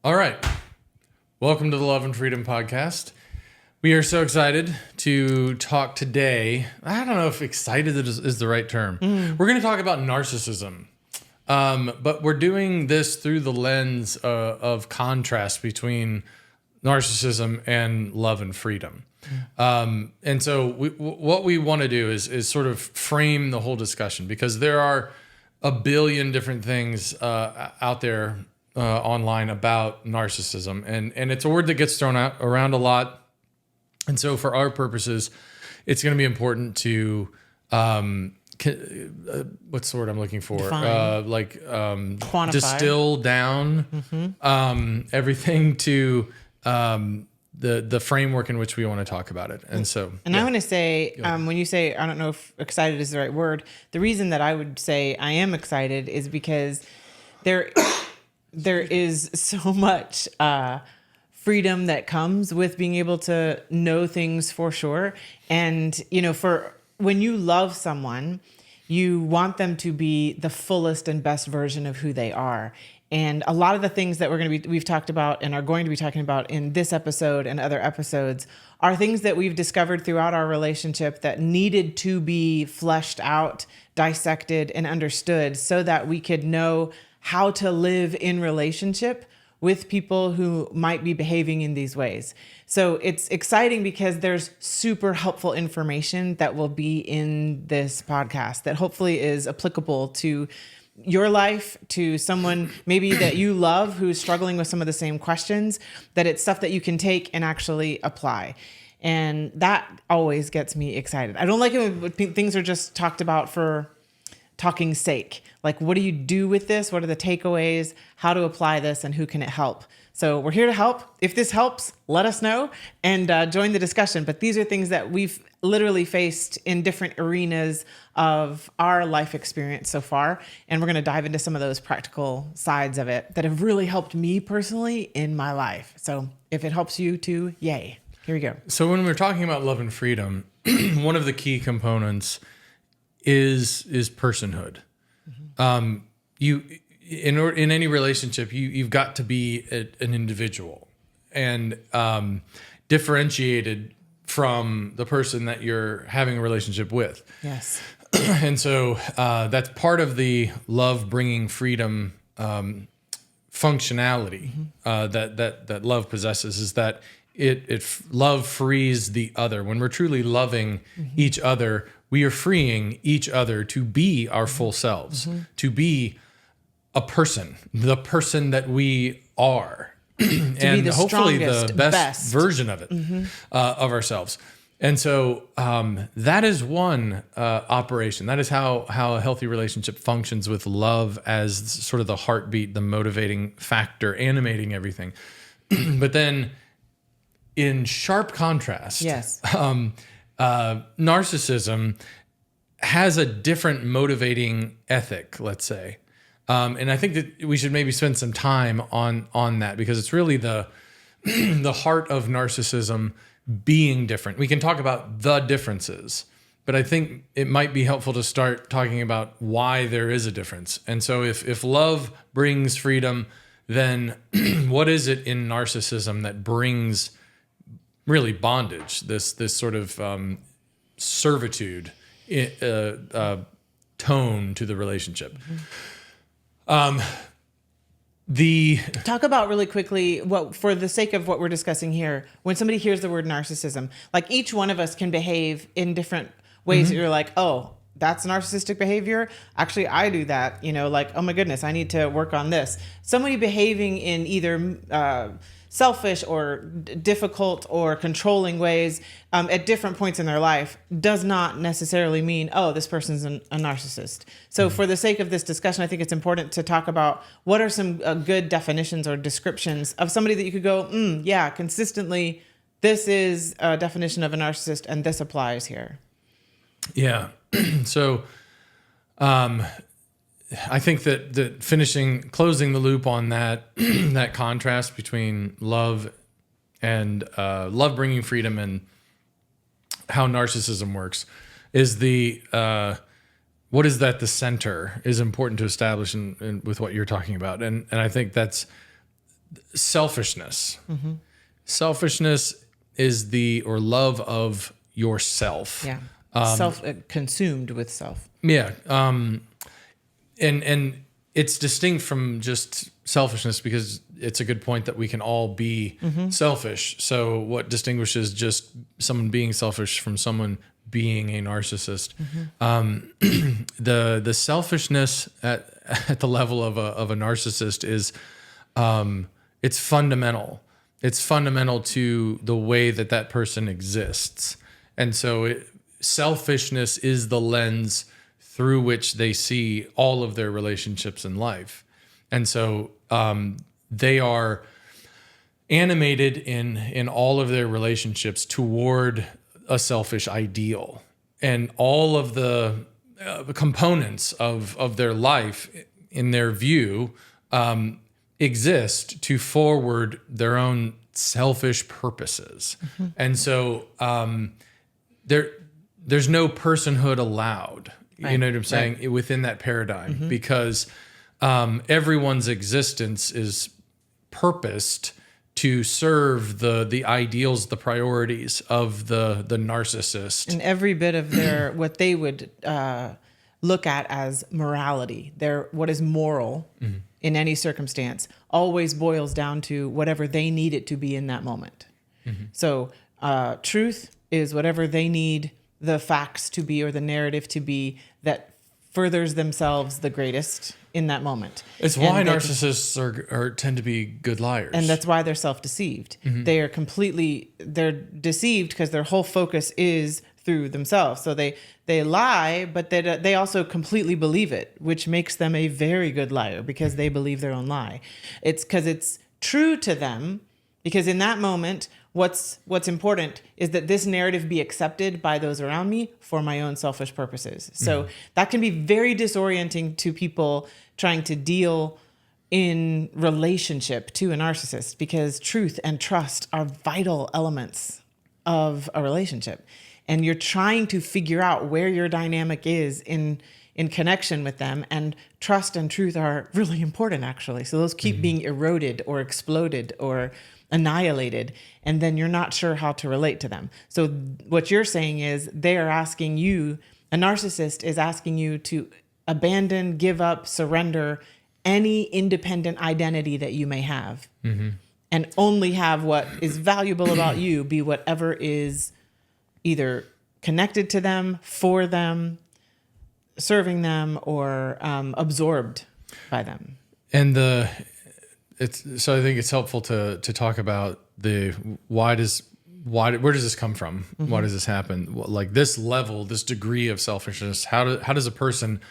All right. Welcome to the Love and Freedom Podcast. We are so excited to talk today. I don't know if excited is the right term. We're going to talk about narcissism. But we're doing this through the lens of contrast between narcissism and love and freedom. And so what we want to do is sort of frame the whole discussion, because there are a billion different things out there online about narcissism. And it's a word that gets thrown around a lot. And so for our purposes, it's going to be important to, what's the word I'm looking for? Quantify. Distill down everything to the framework in which we want to talk about it. And so, I want to say, when you say, I don't know if excited is the right word, the reason that I would say I am excited is because there is so much freedom that comes with being able to know things for sure. And, for when you love someone, you want them to be the fullest and best version of who they are. And a lot of the things that we've talked about and are going to be talking about in this episode and other episodes are things that we've discovered throughout our relationship that needed to be fleshed out, dissected, and understood so that we could know how to live in relationship with people who might be behaving in these ways. So it's exciting because there's super helpful information that will be in this podcast that hopefully is applicable to your life, to someone maybe that you love who's struggling with some of the same questions, that it's stuff that you can take and actually apply. And that always gets me excited. I don't like it when things are just talked about for talking's sake. Like, what do you do with this? What are the takeaways? How to apply this, and who can it help? So we're here to help. If this helps, let us know and join the discussion. But these are things that we've literally faced in different arenas of our life experience so far. And we're going to dive into some of those practical sides of it that have really helped me personally in my life. So if it helps you too, yay. Here we go. So when we're talking about love and freedom, one of the key components is personhood. You in any relationship, you've got to be an individual and differentiated from the person that you're having a relationship with. Yes. And so that's part of the love bringing freedom functionality that love possesses, is that love frees the other. When we're truly loving each other, we are freeing each other to be our full selves, to be a person, the person that we are, and the hopefully strongest, the best version of it, of ourselves. And so that is one operation. That is how a healthy relationship functions, with love as sort of the heartbeat, the motivating factor, animating everything. But then in sharp contrast, Yes. Narcissism has a different motivating ethic, let's say. And I think that we should maybe spend some time on that, because it's really the heart of narcissism being different. We can talk about the differences, but I think it might be helpful to start talking about why there is a difference. And so if love brings freedom, then what is it in narcissism that brings really bondage, this sort of servitude tone to the relationship? Talk about really quickly, for the sake of what we're discussing here, when somebody hears the word narcissism, like each one of us can behave in different ways that you're like, oh, that's narcissistic behavior. Actually, I do that, like, oh my goodness, I need to work on this. Somebody behaving in either selfish or difficult or controlling ways at different points in their life does not necessarily mean, oh, this person's a narcissist. So for the sake of this discussion, I think it's important to talk about what are some good definitions or descriptions of somebody that you could go, yeah, consistently, this is a definition of a narcissist and this applies here. Yeah. So I think that closing the loop on that that contrast between love and love bringing freedom and how narcissism works is what is that the center is important to establish with what you're talking about. And I think that's selfishness. Selfishness is the or love of yourself. Yeah. Consumed with self. Yeah. And it's distinct from just selfishness because it's a good point that we can all be selfish. So what distinguishes just someone being selfish from someone being a narcissist? The selfishness at the level of a narcissist is it's fundamental. It's fundamental to the way that person exists. And so selfishness is the lens through which they see all of their relationships in life. And so they are animated in all of their relationships toward a selfish ideal. And all of the components of their life, in their view, exist to forward their own selfish purposes. And so there's no personhood allowed. Right. You know what I'm saying? Right. Within that paradigm, because everyone's existence is purposed to serve the ideals, the priorities of the narcissist. And every bit of their what they would look at as morality, what is moral in any circumstance, always boils down to whatever they need it to be in that moment. So truth is whatever they need the facts to be or the narrative to be that furthers themselves the greatest in that moment. It's why narcissists tend to be good liars. And that's why they're self-deceived. They're deceived because their whole focus is through themselves. So they lie, but they also completely believe it, which makes them a very good liar because they believe their own lie. It's because it's true to them, because in that moment, what's important is that this narrative be accepted by those around me for my own selfish purposes. So that can be very disorienting to people trying to deal in relationship to a narcissist, because truth and trust are vital elements of a relationship. And you're trying to figure out where your dynamic is in connection with them, and trust and truth are really important, actually. So those keep being eroded or exploded or annihilated, and then you're not sure how to relate to them. So what you're saying is they are asking you, a narcissist is asking you to abandon, give up, surrender any independent identity that you may have, and only have what is valuable about you be whatever is either connected to them, for them, serving them, or absorbed by them. And so I think it's helpful to talk about where does this come from? Why does this happen? Like this level, this degree of selfishness, how does a person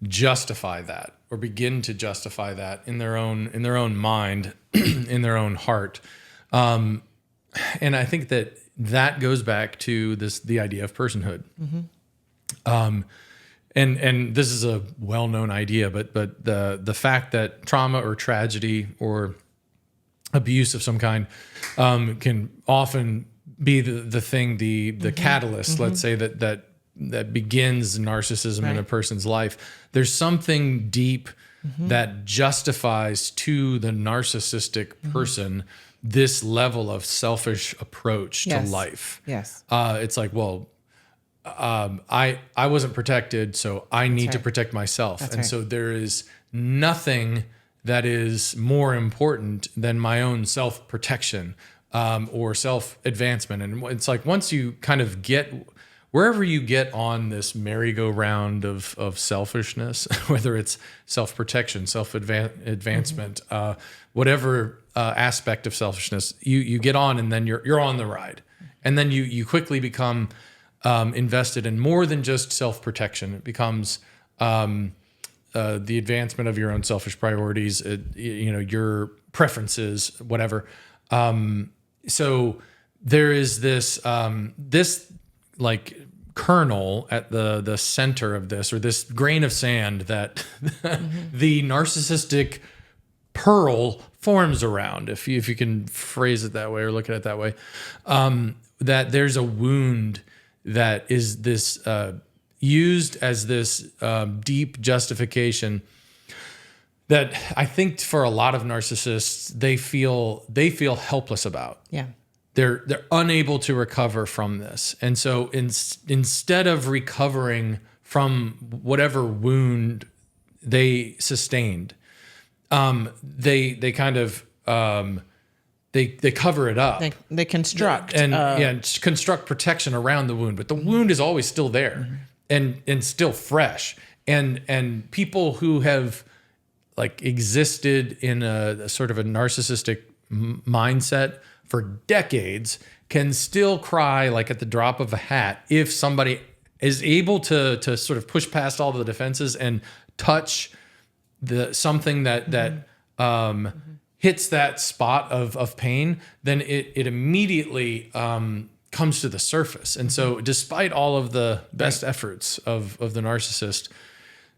justify that or begin to justify that in their own mind, in their own heart? And I think that goes back to the idea of personhood. And this is a well-known idea, but the fact that trauma or tragedy or abuse of some kind can often be the thing, the catalyst, let's say, that begins narcissism in a person's life. There's something deep that justifies to the narcissistic person this level of selfish approach to life. Yes. It's like, well, I wasn't protected, so I need to protect myself. So there is nothing that is more important than my own self-protection or self-advancement. And it's like once you kind of get wherever you get on this merry-go-round of selfishness, whether it's self-protection, self-advancement, whatever aspect of selfishness, you get on, and then you're on the ride. And then you quickly become invested in more than just self-protection. It becomes the advancement of your own selfish priorities, your preferences, whatever. So there is this like kernel at the center of this, or this grain of sand that the narcissistic pearl forms around, if you can phrase it that way or look at it that way, that there's a wound that is this used as this deep justification that I think for a lot of narcissists, they feel helpless about. Yeah. They're unable to recover from this. And so instead of recovering from whatever wound they sustained, they kind of they cover it up. They construct construct protection around the wound, but the wound is always still there and still fresh. And people who have like existed in a sort of a narcissistic mindset for decades can still cry like at the drop of a hat if somebody is able to sort of push past all the defenses and touch something that hits that spot of pain, then it immediately comes to the surface. And so despite all of the best efforts of the narcissist,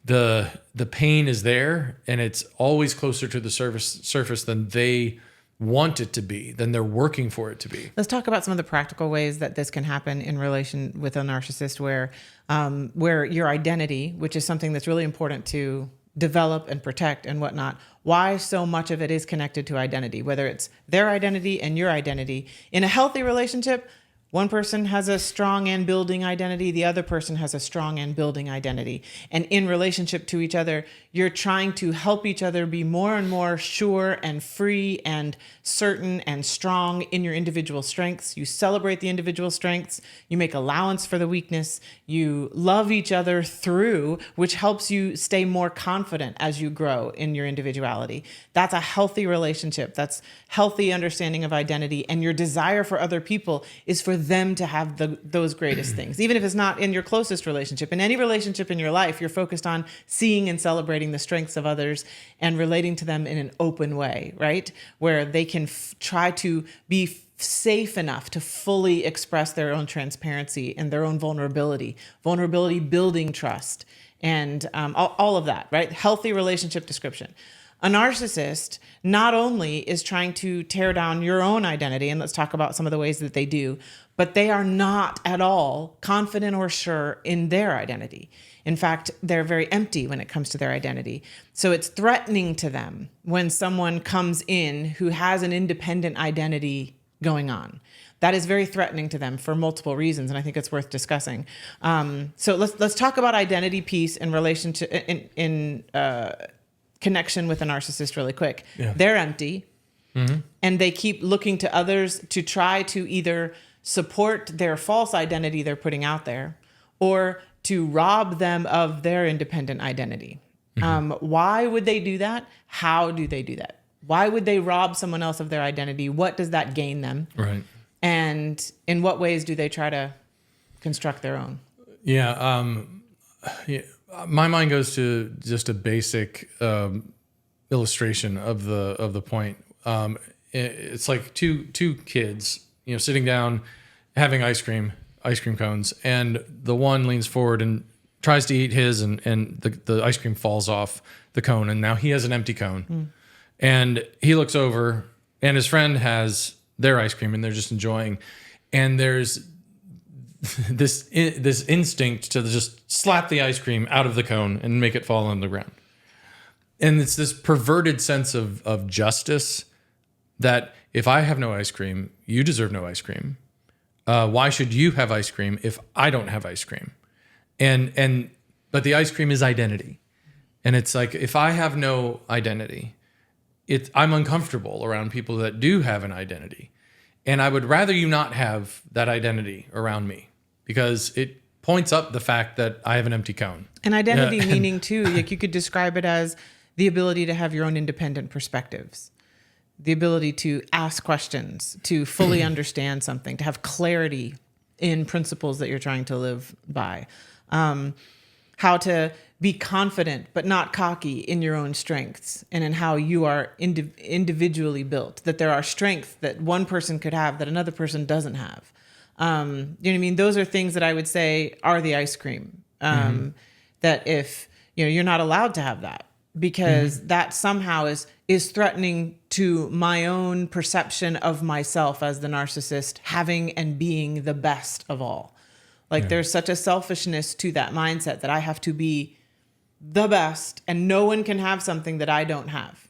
the pain is there, and it's always closer to the surface than they want it to be, than they're working for it to be. Let's talk about some of the practical ways that this can happen in relation with a narcissist, where your identity, which is something that's really important to develop and protect and whatnot, why so much of it is connected to identity, whether it's their identity and your identity. In a healthy relationship, one person has a strong and building identity. The other person has a strong and building identity. And in relationship to each other, you're trying to help each other be more and more sure and free and certain and strong in your individual strengths. You celebrate the individual strengths. You make allowance for the weakness. You love each other through, which helps you stay more confident as you grow in your individuality. That's a healthy relationship. That's healthy understanding of identity. And your desire for other people is for them to have those greatest things. Even if it's not in your closest relationship, in any relationship in your life, you're focused on seeing and celebrating the strengths of others and relating to them in an open way, right? Where they can try to be safe enough to fully express their own transparency and their own vulnerability building trust, and all of that, right? Healthy relationship description. A narcissist not only is trying to tear down your own identity, and let's talk about some of the ways that they do, but they are not at all confident or sure in their identity. In fact, they're very empty when it comes to their identity. So it's threatening to them when someone comes in who has an independent identity going on. That is very threatening to them for multiple reasons, and I think it's worth discussing. So let's talk about identity piece in relation to in connection with a narcissist really quick. Yeah. They're empty, and they keep looking to others to try to either support their false identity they're putting out there, or to rob them of their independent identity. Why would they do that? How do they do that? Why would they rob someone else of their identity? What does that gain them? Right. And in what ways do they try to construct their own? Yeah. My mind goes to just a basic illustration of the point. It's like two kids, sitting down, having ice cream cones, and the one leans forward and tries to eat his, and the ice cream falls off the cone, and now he has an empty cone. And he looks over, and his friend has their ice cream, and they're just enjoying. And there's this instinct to just slap the ice cream out of the cone and make it fall on the ground. And it's this perverted sense of justice that if I have no ice cream, you deserve no ice cream. Why should you have ice cream if I don't have ice cream? But the ice cream is identity. And it's like, if I have no identity, I'm uncomfortable around people that do have an identity. And I would rather you not have that identity around me, because it points up the fact that I have an empty cone. And identity meaning too, like you could describe it as the ability to have your own independent perspectives, the ability to ask questions, to fully understand something, to have clarity in principles that you're trying to live by, how to be confident but not cocky in your own strengths and in how you are individually built, that there are strengths that one person could have that another person doesn't have. You know what I mean? Those are things that I would say are the ice cream. That if you're not allowed to have that, because that somehow is threatening to my own perception of myself as the narcissist having and being the best of all. Like there's such a selfishness to that mindset that I have to be the best and no one can have something that I don't have.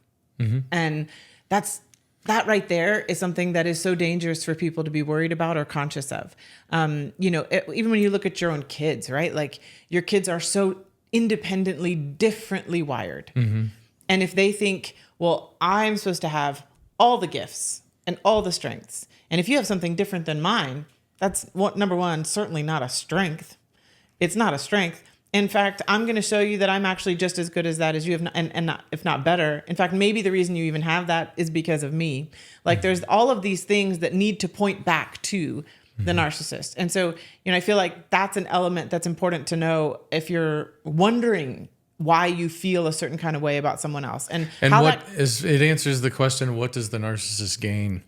And that right there is something that is so dangerous for people to be worried about or conscious of. Even when you look at your own kids, right? Like your kids are so independently, differently wired. And if they think, well, I'm supposed to have all the gifts and all the strengths, and if you have something different than mine, that's number one, certainly not a strength. It's not a strength. In fact, I'm going to show you that I'm actually just as good as that as you have, and not, if not better. In fact, maybe the reason you even have that is because of me. Like there's all of these things that need to point back to the narcissist. And so, I feel like that's an element that's important to know if you're wondering why you feel a certain kind of way about someone else. And how it answers the question, what does the narcissist gain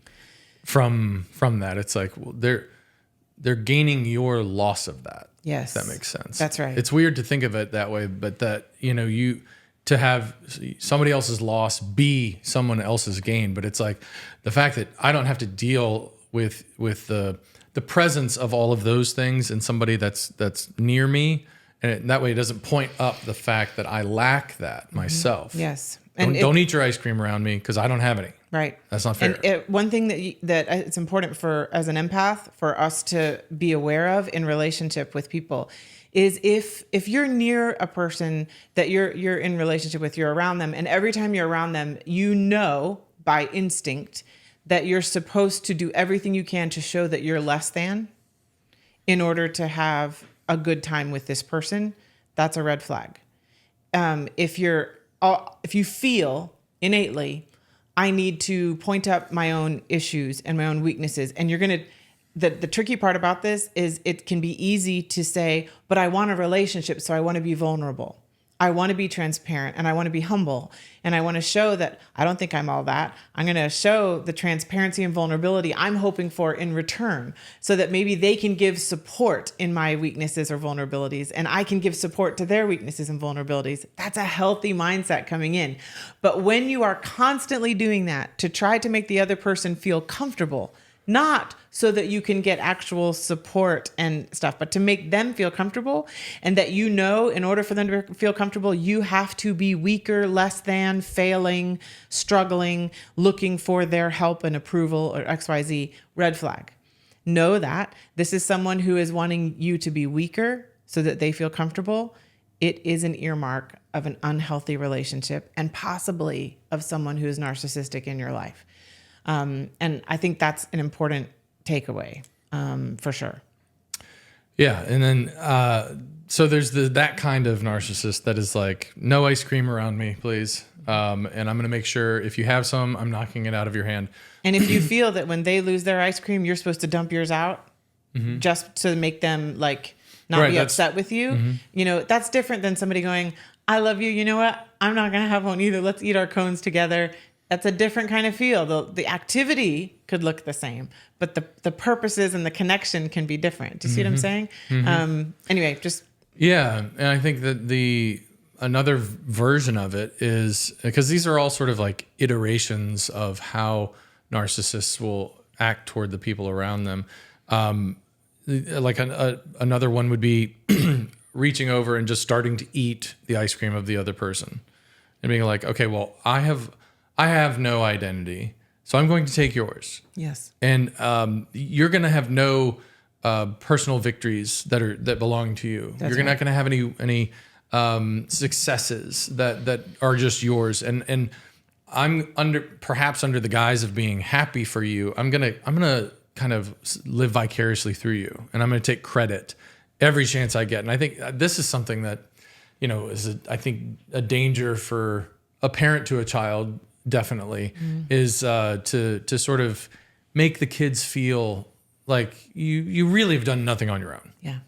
from that? It's like, well, they're gaining your loss of that. Yes. If that makes sense. That's right. It's weird to think of it that way, but that, to have somebody else's loss be someone else's gain. But it's like the fact that I don't have to deal with the presence of all of those things in somebody that's near me. And that way it doesn't point up the fact that I lack that myself. Yes. And don't eat your ice cream around me because I don't have any. Right. That's not fair. And one thing that it's important for, as an empath, for us to be aware of in relationship with people is if you're near a person that you're in relationship with, you're around them, and every time you're around them, by instinct that you're supposed to do everything you can to show that you're less than in order to have a good time with this person, that's a red flag. If you feel innately, I need to point up my own issues and my own weaknesses, and the tricky part about this is it can be easy to say, but I want a relationship, so I want to be vulnerable. I want to be transparent, and I want to be humble, and I want to show that I don't think I'm all that. I'm going to show the transparency and vulnerability I'm hoping for in return, so that maybe they can give support in my weaknesses or vulnerabilities, and I can give support to their weaknesses and vulnerabilities. That's a healthy mindset coming in. But when you are constantly doing that to try to make the other person feel comfortable, not so that you can get actual support and stuff, but to make them feel comfortable, and that in order for them to feel comfortable, you have to be weaker, less than, failing, struggling, looking for their help and approval or XYZ, red flag. Know that this is someone who is wanting you to be weaker so that they feel comfortable. It is an earmark of an unhealthy relationship and possibly of someone who is narcissistic in your life. And I think that's an important takeaway, for sure. Yeah. And then, so there's that kind of narcissist that is like, no ice cream around me, please. And I'm going to make sure if you have some, I'm knocking it out of your hand. And if you feel that when they lose their ice cream, you're supposed to dump yours out just to make them not be upset with you, that's different than somebody going, I love you. You know what? I'm not going to have one either. Let's eat our cones together. That's a different kind of feel. The activity could look the same, but the purposes and the connection can be different. Do you see what I'm saying? Anyway, just... Yeah. And I think that another version of it is, because these are all sort of like iterations of how narcissists will act toward the people around them. Another one would be reaching over and just starting to eat the ice cream of the other person and being like, okay, well, I have no identity, so I'm going to take yours. Yes. And you're going to have no personal victories that belong to you. That's You're not going to have any successes that are just yours. And I'm perhaps under the guise of being happy for you, I'm gonna kind of live vicariously through you, and I'm gonna take credit every chance I get. And I think this is something that is I think a danger for a parent to a child. Definitely is to sort of make the kids feel like you really have done nothing on your own. Yeah.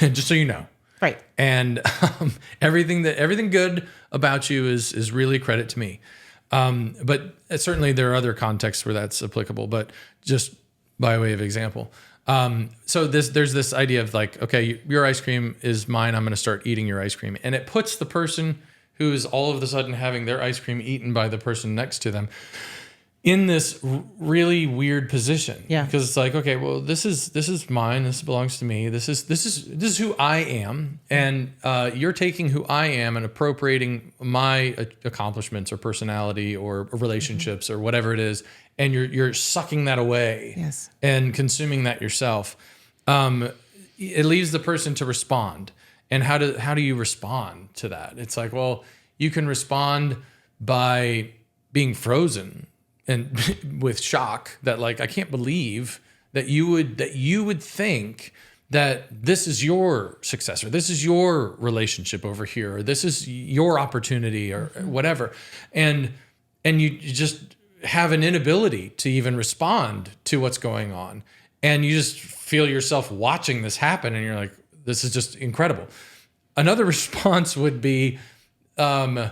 Just so you know. Right. And everything good about you is really credit to me. But certainly there are other contexts where that's applicable, but just by way of example. So there's this idea of like, okay, your ice cream is mine. I'm going to start eating your ice cream. And it puts the person who is all of a sudden having their ice cream eaten by the person next to them in this really weird position. Yeah. Because it's like, okay, well, this is mine. This belongs to me. This is who I am, and you're taking who I am and appropriating my accomplishments or personality or relationships or whatever it is, and you're sucking that away. Yes. And consuming that yourself. It leaves the person to respond. And how do you respond to that? It's like, well, you can respond by being frozen and with shock that, like, I can't believe that you would think that this is your success, or this is your relationship over here, or this is your opportunity, or whatever. And you just have an inability to even respond to what's going on. And you just feel yourself watching this happen, and you're like, this is just incredible. Another response would be to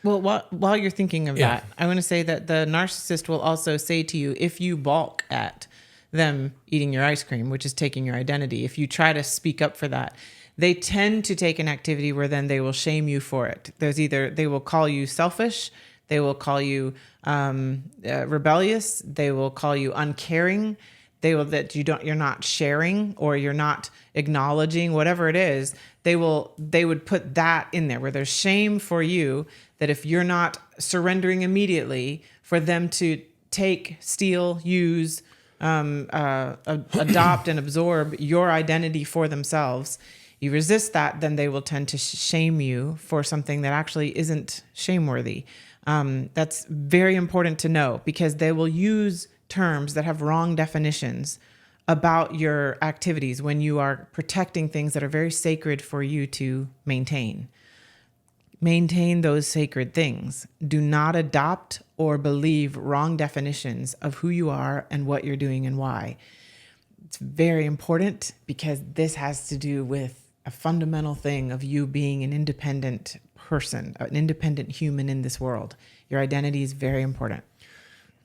Well, while you're thinking of that, I want to say that the narcissist will also say to you, if you balk at them eating your ice cream, which is taking your identity, if you try to speak up for that, they tend to take an activity where then they will shame you for it. They will call you selfish, they will call you rebellious, they will call you uncaring, you're not sharing, or you're not acknowledging, whatever it is. They would put that in there where there's shame for you, that if you're not surrendering immediately, for them to take, steal, use, adopt and absorb your identity for themselves. You resist that, then they will tend to shame you for something that actually isn't shameworthy. That's very important to know, because they will use terms that have wrong definitions about your activities when you are protecting things that are very sacred for you to maintain. Maintain those sacred things. Do not adopt or believe wrong definitions of who you are and what you're doing and why. It's very important, because this has to do with a fundamental thing of you being an independent person, an independent human in this world. Your identity is very important.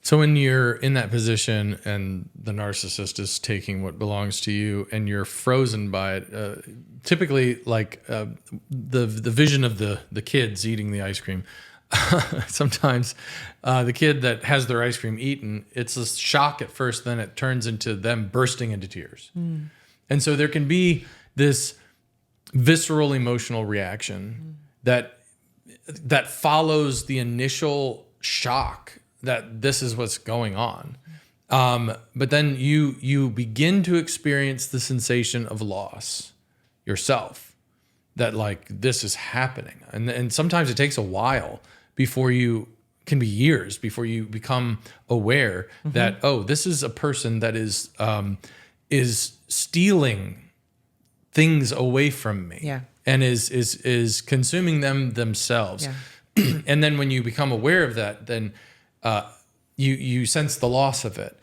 So when you're in that position and the narcissist is taking what belongs to you and you're frozen by it, typically like the vision of the kids eating the ice cream, sometimes the kid that has their ice cream eaten, it's a shock at first, then it turns into them bursting into tears. And so there can be this visceral emotional reaction that follows the initial shock that this is what's going on. But then you begin to experience the sensation of loss yourself, that like this is happening. And sometimes it takes a while before can be years before you become aware that, oh, this is a person that is stealing things away from me. Yeah. And is consuming them themselves. Yeah. And then when you become aware of that, then you sense the loss of it,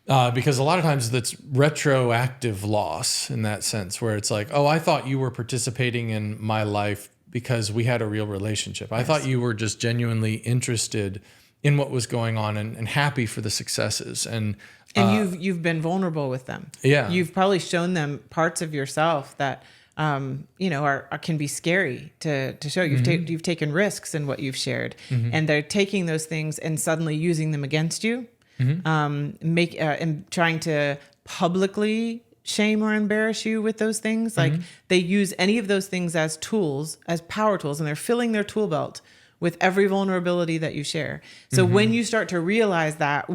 because a lot of times that's retroactive loss in that sense, where it's like, oh, I thought you were participating in my life because we had a real relationship. I thought you were just genuinely interested in what was going on and happy for the successes. And you've been vulnerable with them. Yeah. You've probably shown them parts of yourself that can be scary to show. You've taken risks in what you've shared, and they're taking those things and suddenly using them against you, and trying to publicly shame or embarrass you with those things. Like they use any of those things as tools, as power tools, and they're filling their tool belt with every vulnerability that you share. So when you start to realize that,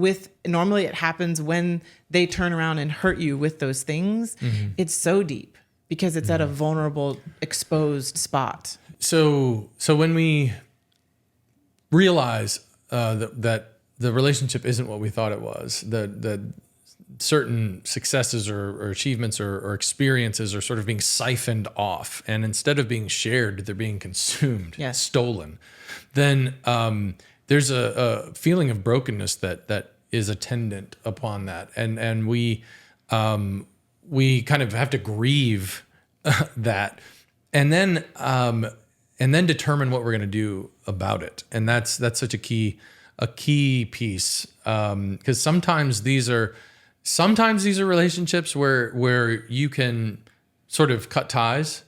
normally it happens when they turn around and hurt you with those things, it's so deep, because it's at a vulnerable, exposed spot. So when we realize that the relationship isn't what we thought it was, that certain successes or achievements or experiences are sort of being siphoned off, and instead of being shared, they're being consumed, stolen, then there's a feeling of brokenness that is attendant upon that, and we kind of have to grieve that, and then determine what we're going to do about it. And that's such a key piece, because sometimes these are relationships where you can sort of cut ties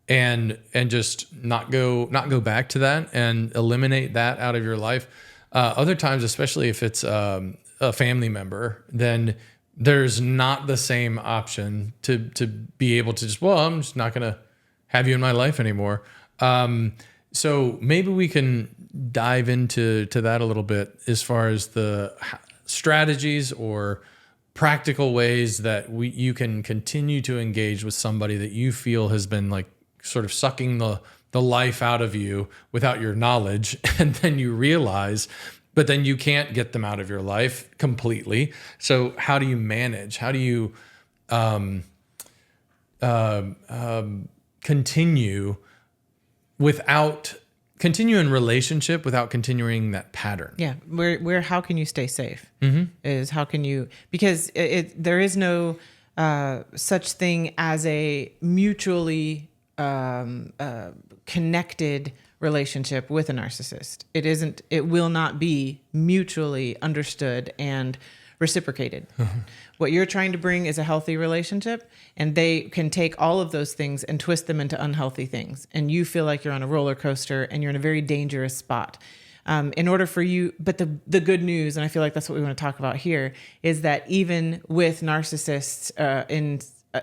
and just not go back to that and eliminate that out of your life. Other times, especially if it's a family member, then there's not the same option to be able to just, well, I'm just not going to have you in my life anymore. So maybe we can dive into that a little bit as far as the strategies or practical ways that you can continue to engage with somebody that you feel has been like sort of sucking the life out of you without your knowledge. And then you realize, but then you can't get them out of your life completely. So how do you manage? How do you continue in relationship without continuing that pattern? Yeah. How can you stay safe? Is how can you, because there is no such thing as a mutually connected relationship with a narcissist. It will not be mutually understood and reciprocated. What you're trying to bring is a healthy relationship, and they can take all of those things and twist them into unhealthy things. And you feel like you're on a roller coaster and you're in a very dangerous spot. In order for you, but the good news, and I feel like that's what we want to talk about here, is that even with narcissists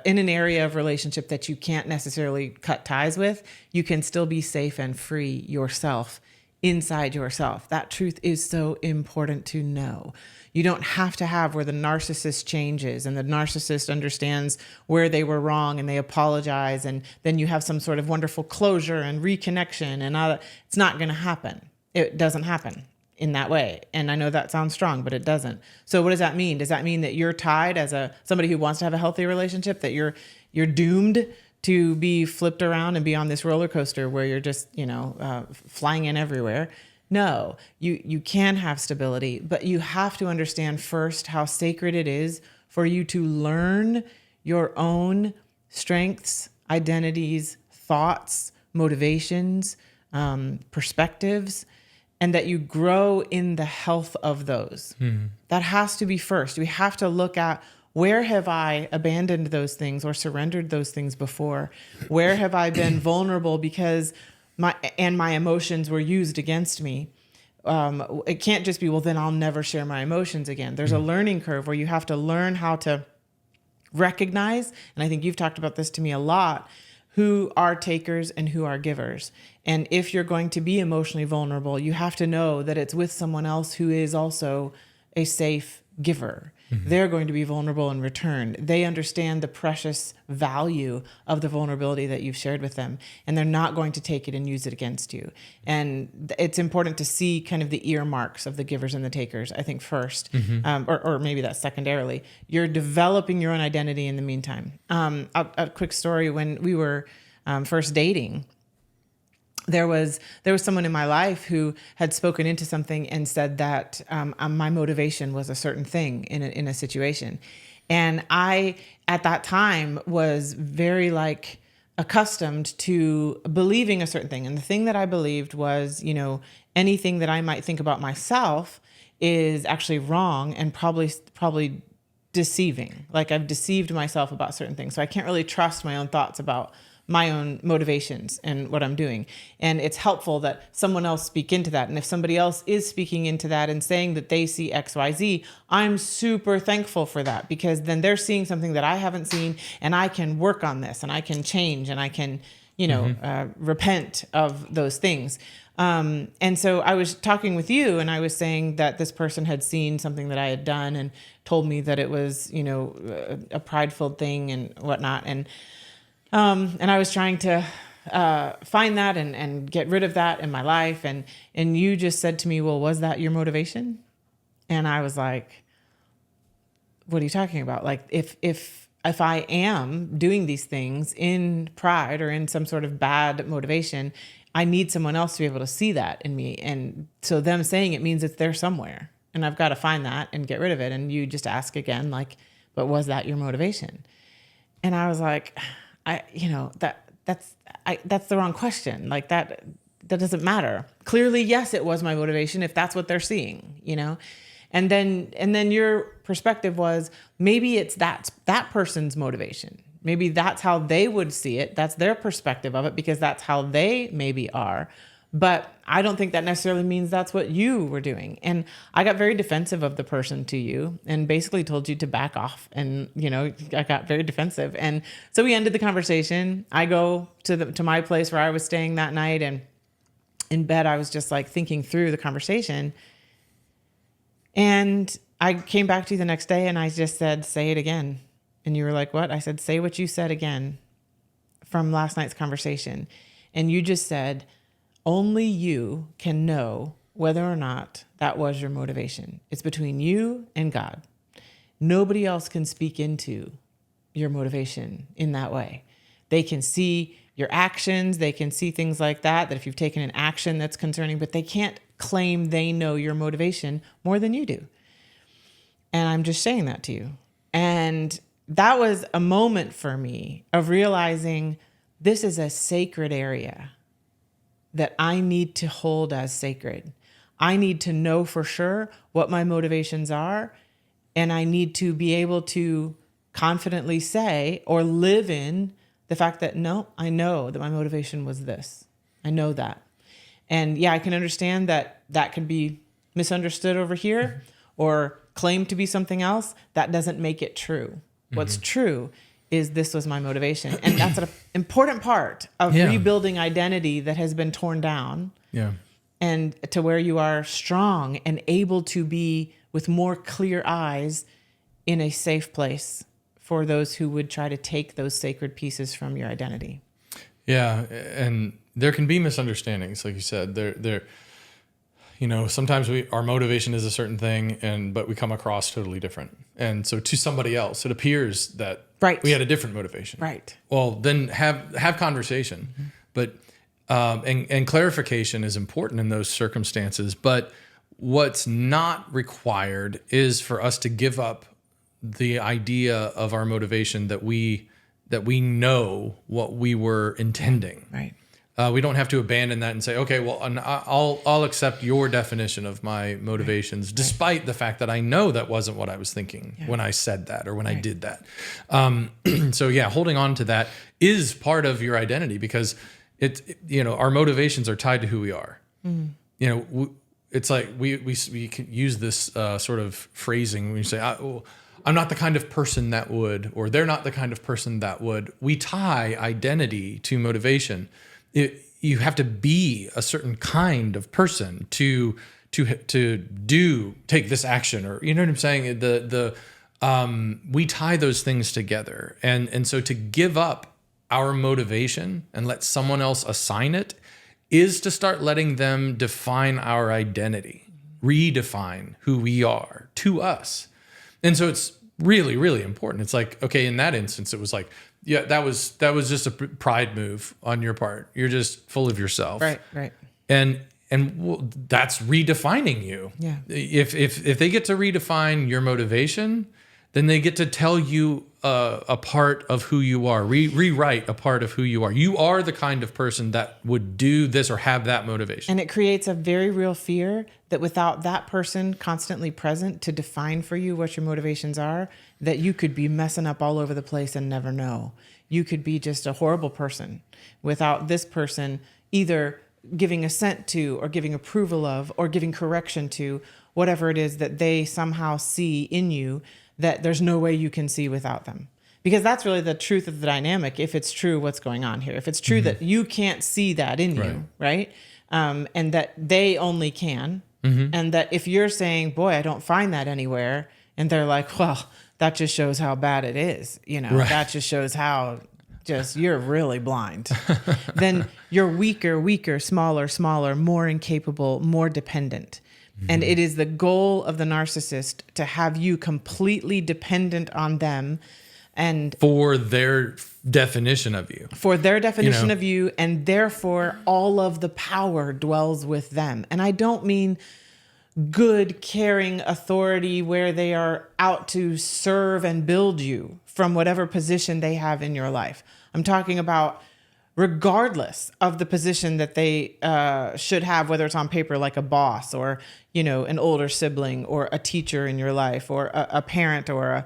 in an area of relationship that you can't necessarily cut ties with, you can still be safe and free yourself inside yourself. That truth is so important to know. You don't have to have where the narcissist changes and the narcissist understands where they were wrong and they apologize, and then you have some sort of wonderful closure and reconnection and all that. It's not going to happen. It doesn't happen in that way. And I know that sounds strong, but it doesn't. So what does that mean? Does that mean that you're tied as somebody who wants to have a healthy relationship, that you're doomed to be flipped around and be on this roller coaster where you're just, flying in everywhere? No, you can have stability, but you have to understand first how sacred it is for you to learn your own strengths, identities, thoughts, motivations, perspectives, and that you grow in the health of those. That has to be first. We have to look at, where have I abandoned those things or surrendered those things before? Where have I been vulnerable because my emotions were used against me? It can't just be, well, then I'll never share my emotions again. There's a learning curve where you have to learn how to recognize, and I think you've talked about this to me a lot, who are takers and who are givers. And if you're going to be emotionally vulnerable, you have to know that it's with someone else who is also a safe giver. They're going to be vulnerable in return. They understand the precious value of the vulnerability that you've shared with them, and they're not going to take it and use it against you. And it's important to see kind of the earmarks of the givers and the takers, I think, first, or maybe that's secondarily. You're developing your own identity in the meantime. A quick story: when we were first dating, there was someone in my life who had spoken into something and said that my motivation was a certain thing in a situation. And I, at that time, was very accustomed to believing a certain thing. And the thing that I believed was, anything that I might think about myself is actually wrong and probably deceiving. Like, I've deceived myself about certain things. So I can't really trust my own thoughts about my own motivations and what I'm doing. And it's helpful that someone else speak into that. And if somebody else is speaking into that and saying that they see X, Y, Z, I'm super thankful for that, because then they're seeing something that I haven't seen, and I can work on this, and I can change, and I can, repent of those things. And so I was talking with you, and I was saying that this person had seen something that I had done and told me that it was, a prideful thing and whatnot. And I was trying to find that and get rid of that in my life. And you just said to me, well, was that your motivation? And I was like, what are you talking about? Like, if I am doing these things in pride or in some sort of bad motivation, I need someone else to be able to see that in me. And so them saying it means it's there somewhere, and I've got to find that and get rid of it. And you just ask again, but was that your motivation? And I was like, that's the wrong question. Like, that doesn't matter. Clearly, yes, it was my motivation if that's what they're seeing, And then your perspective was, maybe it's that person's motivation. Maybe that's how they would see it. That's their perspective of it because that's how they maybe are. But I don't think that necessarily means that's what you were doing. And I got very defensive of the person to you and basically told you to back off. And, I got very defensive. And so we ended the conversation. I go to my place where I was staying that night, and in bed, I was just like thinking through the conversation. And I came back to you the next day and I just said, say it again. And you were like, what? I said, say what you said again from last night's conversation. And you just said, only you can know whether or not that was your motivation. It's between you and God. Nobody else can speak into your motivation in that way. They can see your actions. They can see things like that if you've taken an action that's concerning, but they can't claim they know your motivation more than you do. And I'm just saying that to you. And that was a moment for me of realizing this is a sacred area that I need to hold as sacred. I need to know for sure what my motivations are, and I need to be able to confidently say or live in the fact that, no, I know that my motivation was this. I know that. And yeah, I can understand that that could be misunderstood over here or claimed to be something else. That doesn't make it true. What's true is this was my motivation. And that's an important part of rebuilding identity that has been torn down. Yeah. And to where you are strong and able to be with more clear eyes in a safe place for those who would try to take those sacred pieces from your identity. Yeah. And there can be misunderstandings, like you said. Sometimes our motivation is a certain thing, but we come across totally different. And so to somebody else, it appears that we had a different motivation. Right. Well, then have conversation. But and clarification is important in those circumstances. But what's not required is for us to give up the idea of our motivation that we know what we were intending. Right. We don't have to abandon that and say, okay, well, I'll accept your definition of my motivations, despite the fact that I know that wasn't what I was thinking when I said that or when I did that. So yeah, holding on to that is part of your identity because our motivations are tied to who we are. It's like we can use this sort of phrasing when you say, I'm not the kind of person that would, or they're not the kind of person that would. We tie identity to motivation. You have to be a certain kind of person to take this action, or you know what I'm saying? We tie those things together, and so to give up our motivation and let someone else assign it is to start letting them define our identity, redefine who we are to us. And so it's really, really important. It's like, okay, in that instance, it was like, yeah, that was just a pride move on your part. You're just full of yourself. Right. And that's redefining you. Yeah. If they get to redefine your motivation, then they get to tell you a part of who you are, rewrite a part of who you are. You are the kind of person that would do this or have that motivation. And it creates a very real fear that without that person constantly present to define for you what your motivations are, that you could be messing up all over the place and never know. You could be just a horrible person without this person either giving assent to or giving approval of or giving correction to whatever it is that they somehow see in you that there's no way you can see without them. Because that's really the truth of the dynamic, if it's true what's going on here. If it's true that you can't see that in you, right? And that they only can. And that if you're saying, boy, I don't find that anywhere, and they're like, well, that just shows how bad it is. That just shows how you're really blind. Then you're weaker, smaller, more incapable, more dependent. And it is the goal of the narcissist to have you completely dependent on them and for their definition of you. Of you, and therefore all of the power dwells with them. And I don't mean good, caring authority where they are out to serve and build you from whatever position they have in your life. I'm talking about regardless of the position that they should have, whether it's on paper like a boss or, an older sibling or a teacher in your life or a parent or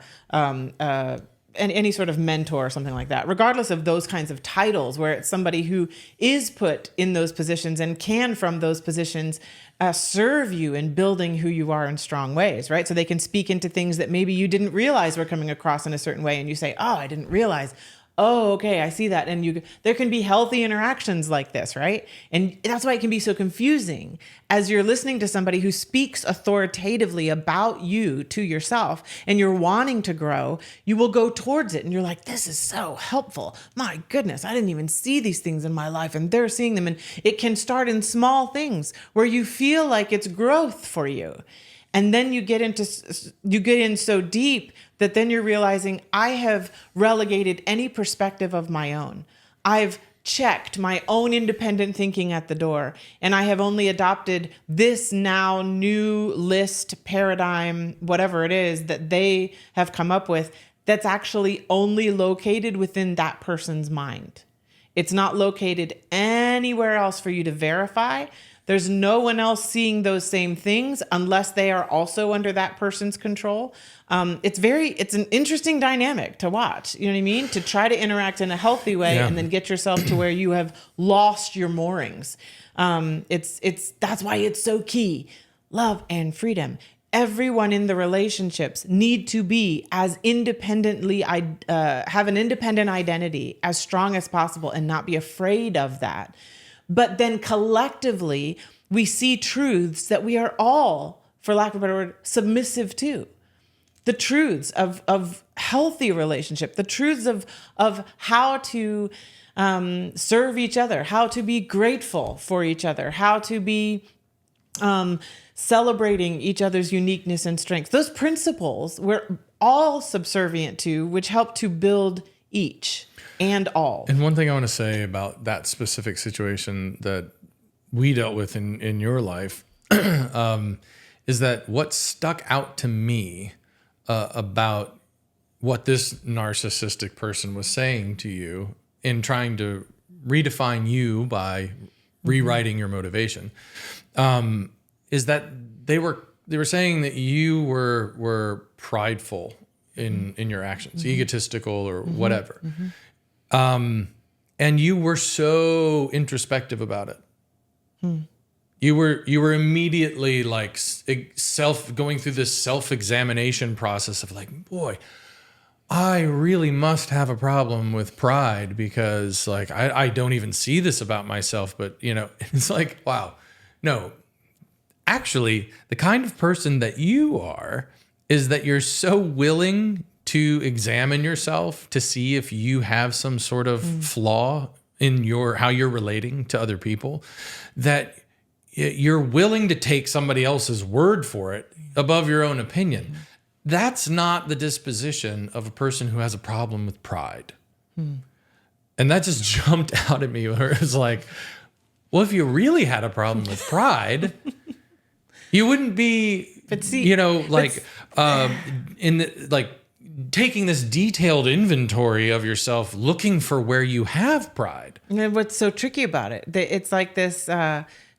any sort of mentor or something like that, regardless of those kinds of titles, where it's somebody who is put in those positions and can from those positions serve you in building who you are in strong ways, right? So they can speak into things that maybe you didn't realize were coming across in a certain way. And you say, oh, I didn't realize. Oh, okay, I see that. And there can be healthy interactions like this, right? And that's why it can be so confusing as you're listening to somebody who speaks authoritatively about you to yourself and you're wanting to grow. You will go towards it and you're like, this is so helpful. My goodness, I didn't even see these things in my life and they're seeing them. And it can start in small things where you feel like it's growth for you. And then you get in so deep that then you're realizing I have relegated any perspective of my own. I've checked my own independent thinking at the door, and I have only adopted this now new list, paradigm, whatever it is that they have come up with that's actually only located within that person's mind. It's not located anywhere else for you to verify. There's no one else seeing those same things unless they are also under that person's control. It's an interesting dynamic to watch. You know what I mean? To try to interact in a healthy way and then get yourself to where you have lost your moorings. That's why it's so key. Love and freedom. Everyone in the relationships need to be as independently, have an independent identity as strong as possible and not be afraid of that. But then collectively, we see truths that we are all, for lack of a better word, submissive to. The truths of healthy relationship, the truths of how to serve each other, how to be grateful for each other, how to be celebrating each other's uniqueness and strengths. Those principles we're all subservient to, which help to build each and all. And one thing I want to say about that specific situation that we dealt with in your life is that what stuck out to me about what this narcissistic person was saying to you in trying to redefine you by rewriting your motivation is that they were saying that you were prideful in your actions, egotistical or whatever. And you were so introspective about it. You were immediately like going through this self-examination process of like, boy, I really must have a problem with pride because like I don't even see this about myself. But it's like, wow, no, actually, the kind of person that you are is that you're so willing to examine yourself to see if you have some sort of flaw in how you're relating to other people, that you're willing to take somebody else's word for it above your own opinion. That's not the disposition of a person who has a problem with pride. And that just jumped out at me where it was like, well, if you really had a problem with pride, you wouldn't be, taking this detailed inventory of yourself, looking for where you have pride. And what's so tricky about it, it's like this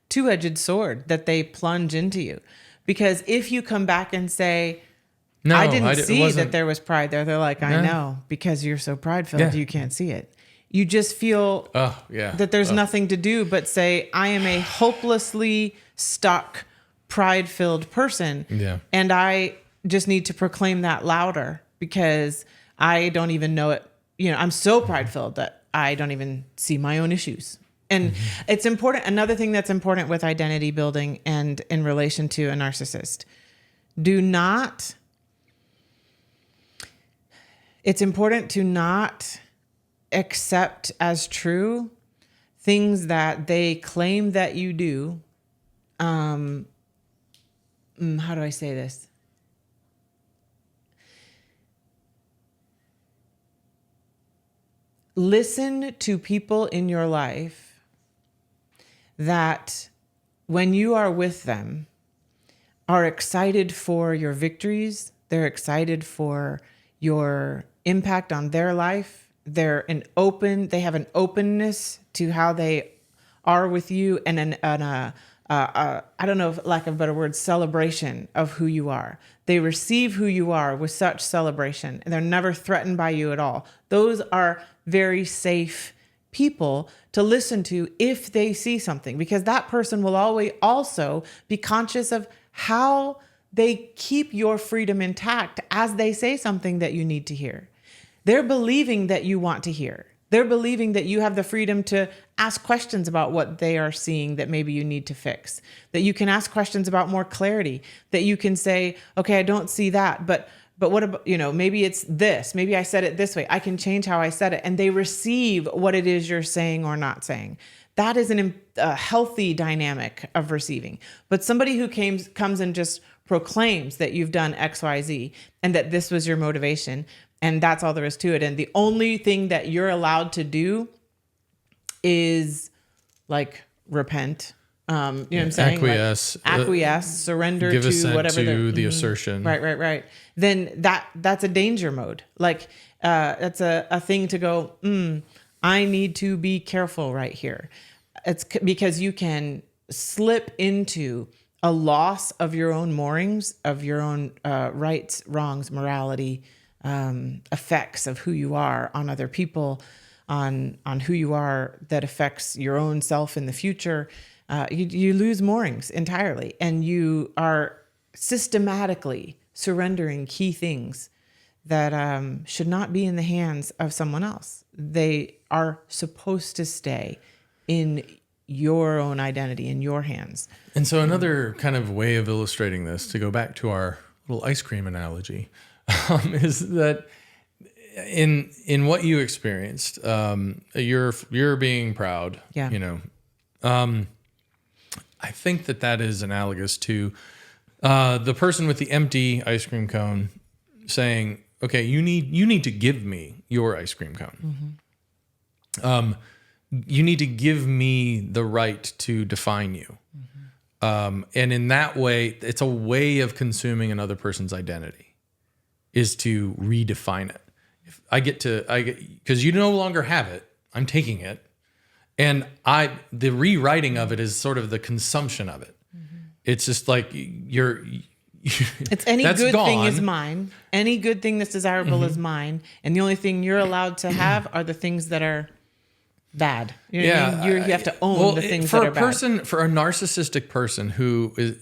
two-edged sword that they plunge into you. Because if you come back and say, no, I didn't see that there was pride there, they're like, I know, because you're so pride-filled, you can't see it. You just feel that there's nothing to do but say, I am a hopelessly stuck, pride-filled person. Yeah. And I just need to proclaim that louder because I don't even know it. I'm so pride-filled that I don't even see my own issues. And it's important. Another thing that's important with identity building and in relation to a narcissist, it's important to not accept as true things that they claim that you do. How do I say this? Listen to people in your life that when you are with them are excited for your victories. They're excited for your impact on their life. They have an openness to how they are with you and a I don't know, if lack of a better word, celebration of who you are. They receive who you are with such celebration, and they're never threatened by you at all. Those are very safe people to listen to if they see something, because that person will always also be conscious of how they keep your freedom intact as they say something that you need to hear. They're believing that you want to hear. They're believing that you have the freedom to ask questions about what they are seeing that maybe you need to fix, that you can ask questions about more clarity, that you can say, okay, I don't see that, but what about, maybe it's this, maybe I said it this way. I can change how I said it. And they receive what it is you're saying or not saying. That is a healthy dynamic of receiving. But somebody who comes and just proclaims that you've done X, Y, Z, and that this was your motivation, and that's all there is to it. And the only thing that you're allowed to do is like repent. You know what I'm saying? Acquiesce. Like, acquiesce, surrender give to assent whatever to the assertion. Right. Then that's a danger mode. Like that's a thing to go, I need to be careful right here. It's because you can slip into a loss of your own moorings, of your own rights, wrongs, morality, effects of who you are on other people, on who you are that affects your own self in the future. You lose moorings entirely, and you are systematically surrendering key things that should not be in the hands of someone else. They are supposed to stay in your own identity, in your hands. And so another kind of way of illustrating this, to go back to our little ice cream analogy, is that in what you experienced, you're being proud. Yeah. I think that is analogous to the person with the empty ice cream cone saying, "Okay, you need to give me your ice cream cone. Mm-hmm. You need to give me the right to define you." Mm-hmm. And in that way, it's a way of consuming another person's identity, is to redefine it. If I get because you no longer have it, I'm taking it. And the rewriting of it is sort of the consumption of it. Mm-hmm. It's just like it's any good thing is mine. Any good thing that's desirable is mine. And the only thing you're allowed to have are the things that are bad. You know what I mean? You have to own the things that are bad. For a narcissistic person who is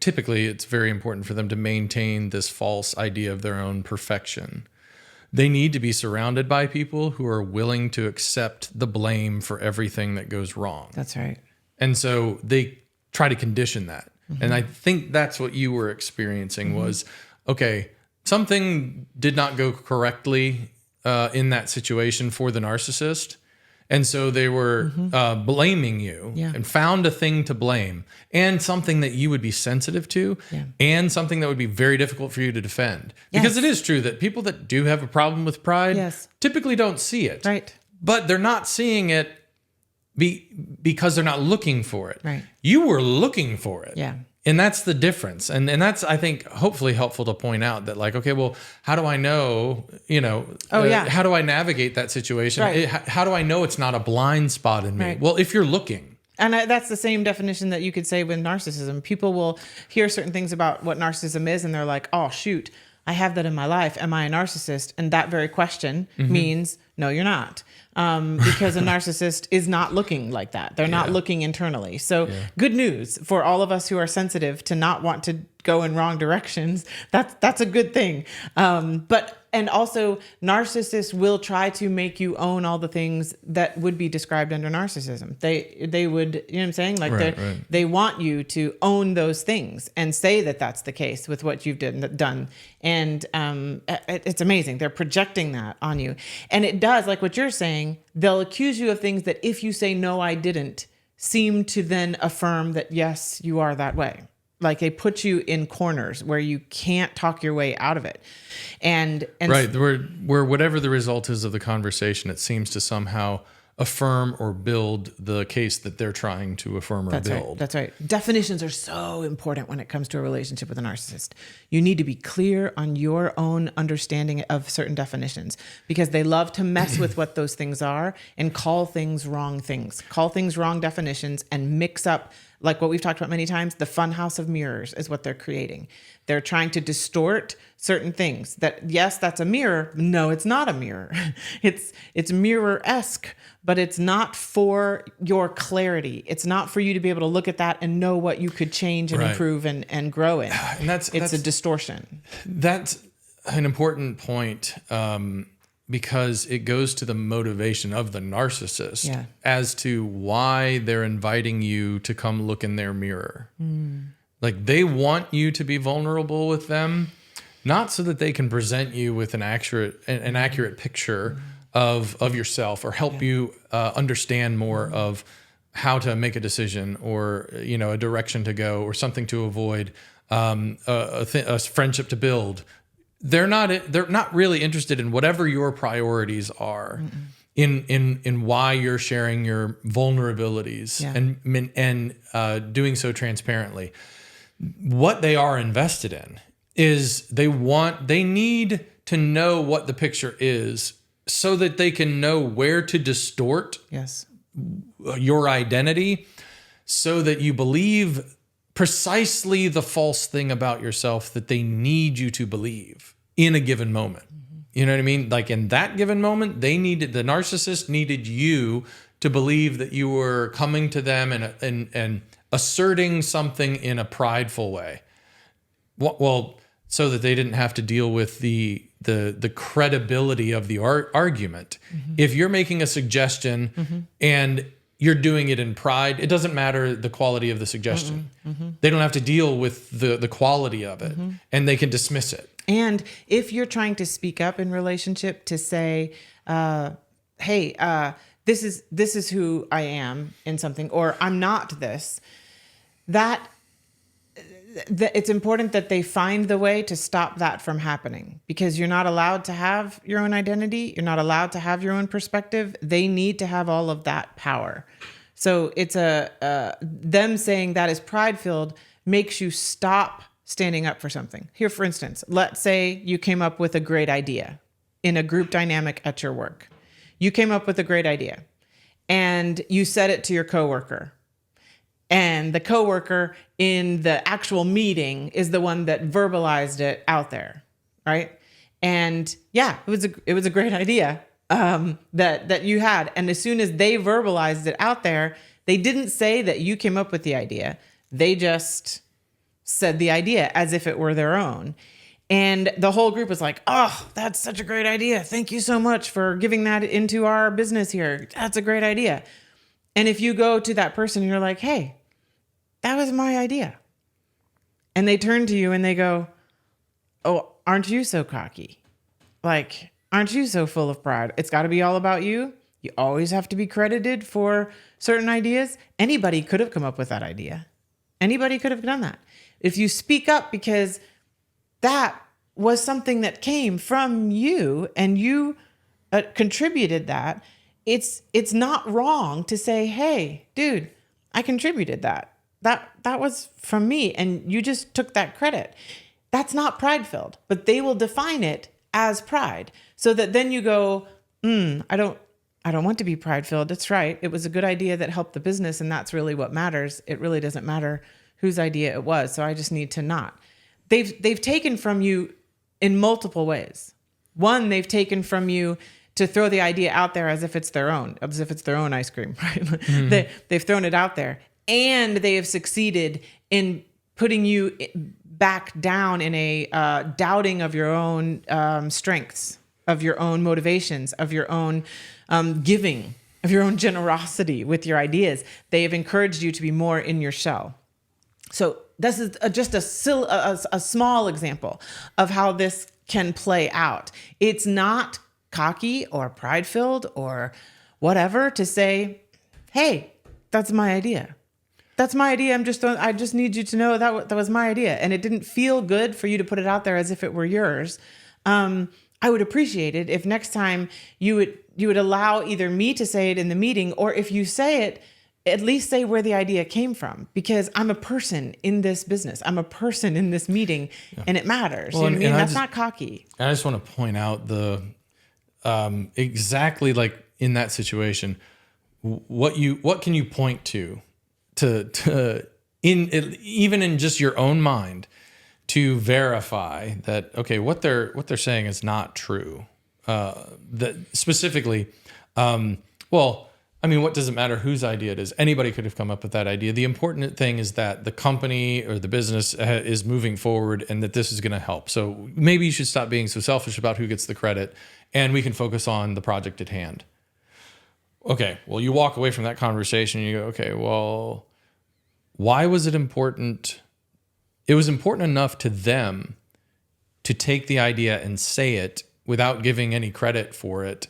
typically, it's very important for them to maintain this false idea of their own perfection. They need to be surrounded by people who are willing to accept the blame for everything that goes wrong. That's right. And so they try to condition that. Mm-hmm. And I think that's what you were experiencing was, okay, something did not go correctly in that situation for the narcissist. And so they were blaming you and found a thing to blame, and something that you would be sensitive to, and something that would be very difficult for you to defend. Because it is true that people that do have a problem with pride typically don't see it. Right. But they're not seeing it because they're not looking for it. Right. You were looking for it. Yeah. And that's the difference. And that's, I think, hopefully helpful to point out that, like, okay, well, how do I know, how do I navigate that situation? Right. How do I know it's not a blind spot in me? Right. Well, if you're looking. And that's the same definition that you could say with narcissism. People will hear certain things about what narcissism is, and they're like, oh, shoot, I have that in my life. Am I a narcissist? And that very question means, no, you're not. Because a narcissist is not looking like that. They're not looking internally. So good news for all of us who are sensitive to not want to go in wrong directions. That's a good thing. And also narcissists will try to make you own all the things that would be described under narcissism. They would, you know what I'm saying? Like they want you to own those things and say that that's the case with what you've done. And it's amazing. They're projecting that on you. And it does, like what you're saying, they'll accuse you of things that if you say, no, I didn't, seem to then affirm that, yes, you are that way. Like they put you in corners where you can't talk your way out of it. And right, where whatever the result is of the conversation, it seems to somehow affirm or build the case that they're trying to affirm or build. That's right. Definitions are so important when it comes to a relationship with a narcissist. You need to be clear on your own understanding of certain definitions, because they love to mess with what those things are and call things wrong definitions, and mix up like what we've talked about many times, the fun house of mirrors is what they're creating. They're trying to distort certain things that, yes, that's a mirror. No, it's not a mirror. It's mirror-esque, but it's not for your clarity. It's not for you to be able to look at that and know what you could change and improve and grow in. And that's a distortion. That's an important point, because it goes to the motivation of the narcissist as to why they're inviting you to come look in their mirror. Like, they want you to be vulnerable with them, not so that they can present you with an accurate picture of yourself, or help you understand more of how to make a decision, or a direction to go, or something to avoid, a friendship to build. They're not really interested in whatever your priorities are, in why you're sharing your vulnerabilities and doing so transparently. What they are invested in is they need to know what the picture is, so that they can know where to distort your identity, so that you believe precisely the false thing about yourself that they need you to believe in a given moment. You know what I mean? Like, in that given moment, the narcissist needed you to believe that you were coming to them and asserting something in a prideful way. Well, so that they didn't have to deal with the credibility of the argument. If you're making a suggestion and you're doing it in pride, it doesn't matter the quality of the suggestion. They don't have to deal with the quality of it, and they can dismiss it. And if you're trying to speak up in relationship to say, hey, this is who I am in something, or I'm not this, that it's important that they find the way to stop that from happening, because you're not allowed to have your own identity. You're not allowed to have your own perspective. They need to have all of that power. So it's them saying that is pride-filled makes you stop standing up for something. Here, for instance, let's say you came up with a great idea in a group dynamic at your work. You came up with a great idea and you said it to your coworker. And the coworker in the actual meeting is the one that verbalized it out there, right? And yeah, it was a great idea that you had. And as soon as they verbalized it out there, they didn't say that you came up with the idea. They just said the idea as if it were their own. And the whole group was like, oh, that's such a great idea. Thank you so much for giving that into our business here. That's a great idea. And if you go to that person and you're like, hey, that was my idea. And they turn to you and they go, oh, aren't you so cocky? Like, aren't you so full of pride? It's got to be all about you. You always have to be credited for certain ideas. Anybody could have come up with that idea. Anybody could have done that. If you speak up because that was something that came from you and you contributed that, it's not wrong to say, hey, dude, I contributed that. That was from me, and you just took that credit. That's not pride-filled, but they will define it as pride, so that then you go, I don't want to be pride-filled. That's right. It was a good idea that helped the business, and that's really what matters. It really doesn't matter whose idea it was, so I just need to not. They've taken from you in multiple ways. One, they've taken from you to throw the idea out there as if it's their own ice cream, right? They've thrown it out there. And they have succeeded in putting you back down in a doubting of your own strengths, of your own motivations, of your own giving, of your own generosity with your ideas. They have encouraged you to be more in your shell. So this is just a small example of how this can play out. It's not cocky or pride-filled or whatever to say, hey, that's my idea. That's my idea. I just need you to know that was my idea. And it didn't feel good for you to put it out there as if it were yours. I would appreciate it if next time you would allow either me to say it in the meeting, or if you say it, at least say where the idea came from, because I'm a person in this business. I'm a person in this meeting, and it matters. Well, you know what I mean? That's not cocky. I just want to point out exactly like in that situation, what can you point to even in just your own mind, to verify that, okay, what they're saying is not true. That specifically, what does it matter whose idea it is? Anybody could have come up with that idea. The important thing is that the company or the business is moving forward and that this is going to help. So maybe you should stop being so selfish about who gets the credit, and we can focus on the project at hand. Okay, well, you walk away from that conversation and you go, okay, well, why was it important? It was important enough to them to take the idea and say it without giving any credit for it.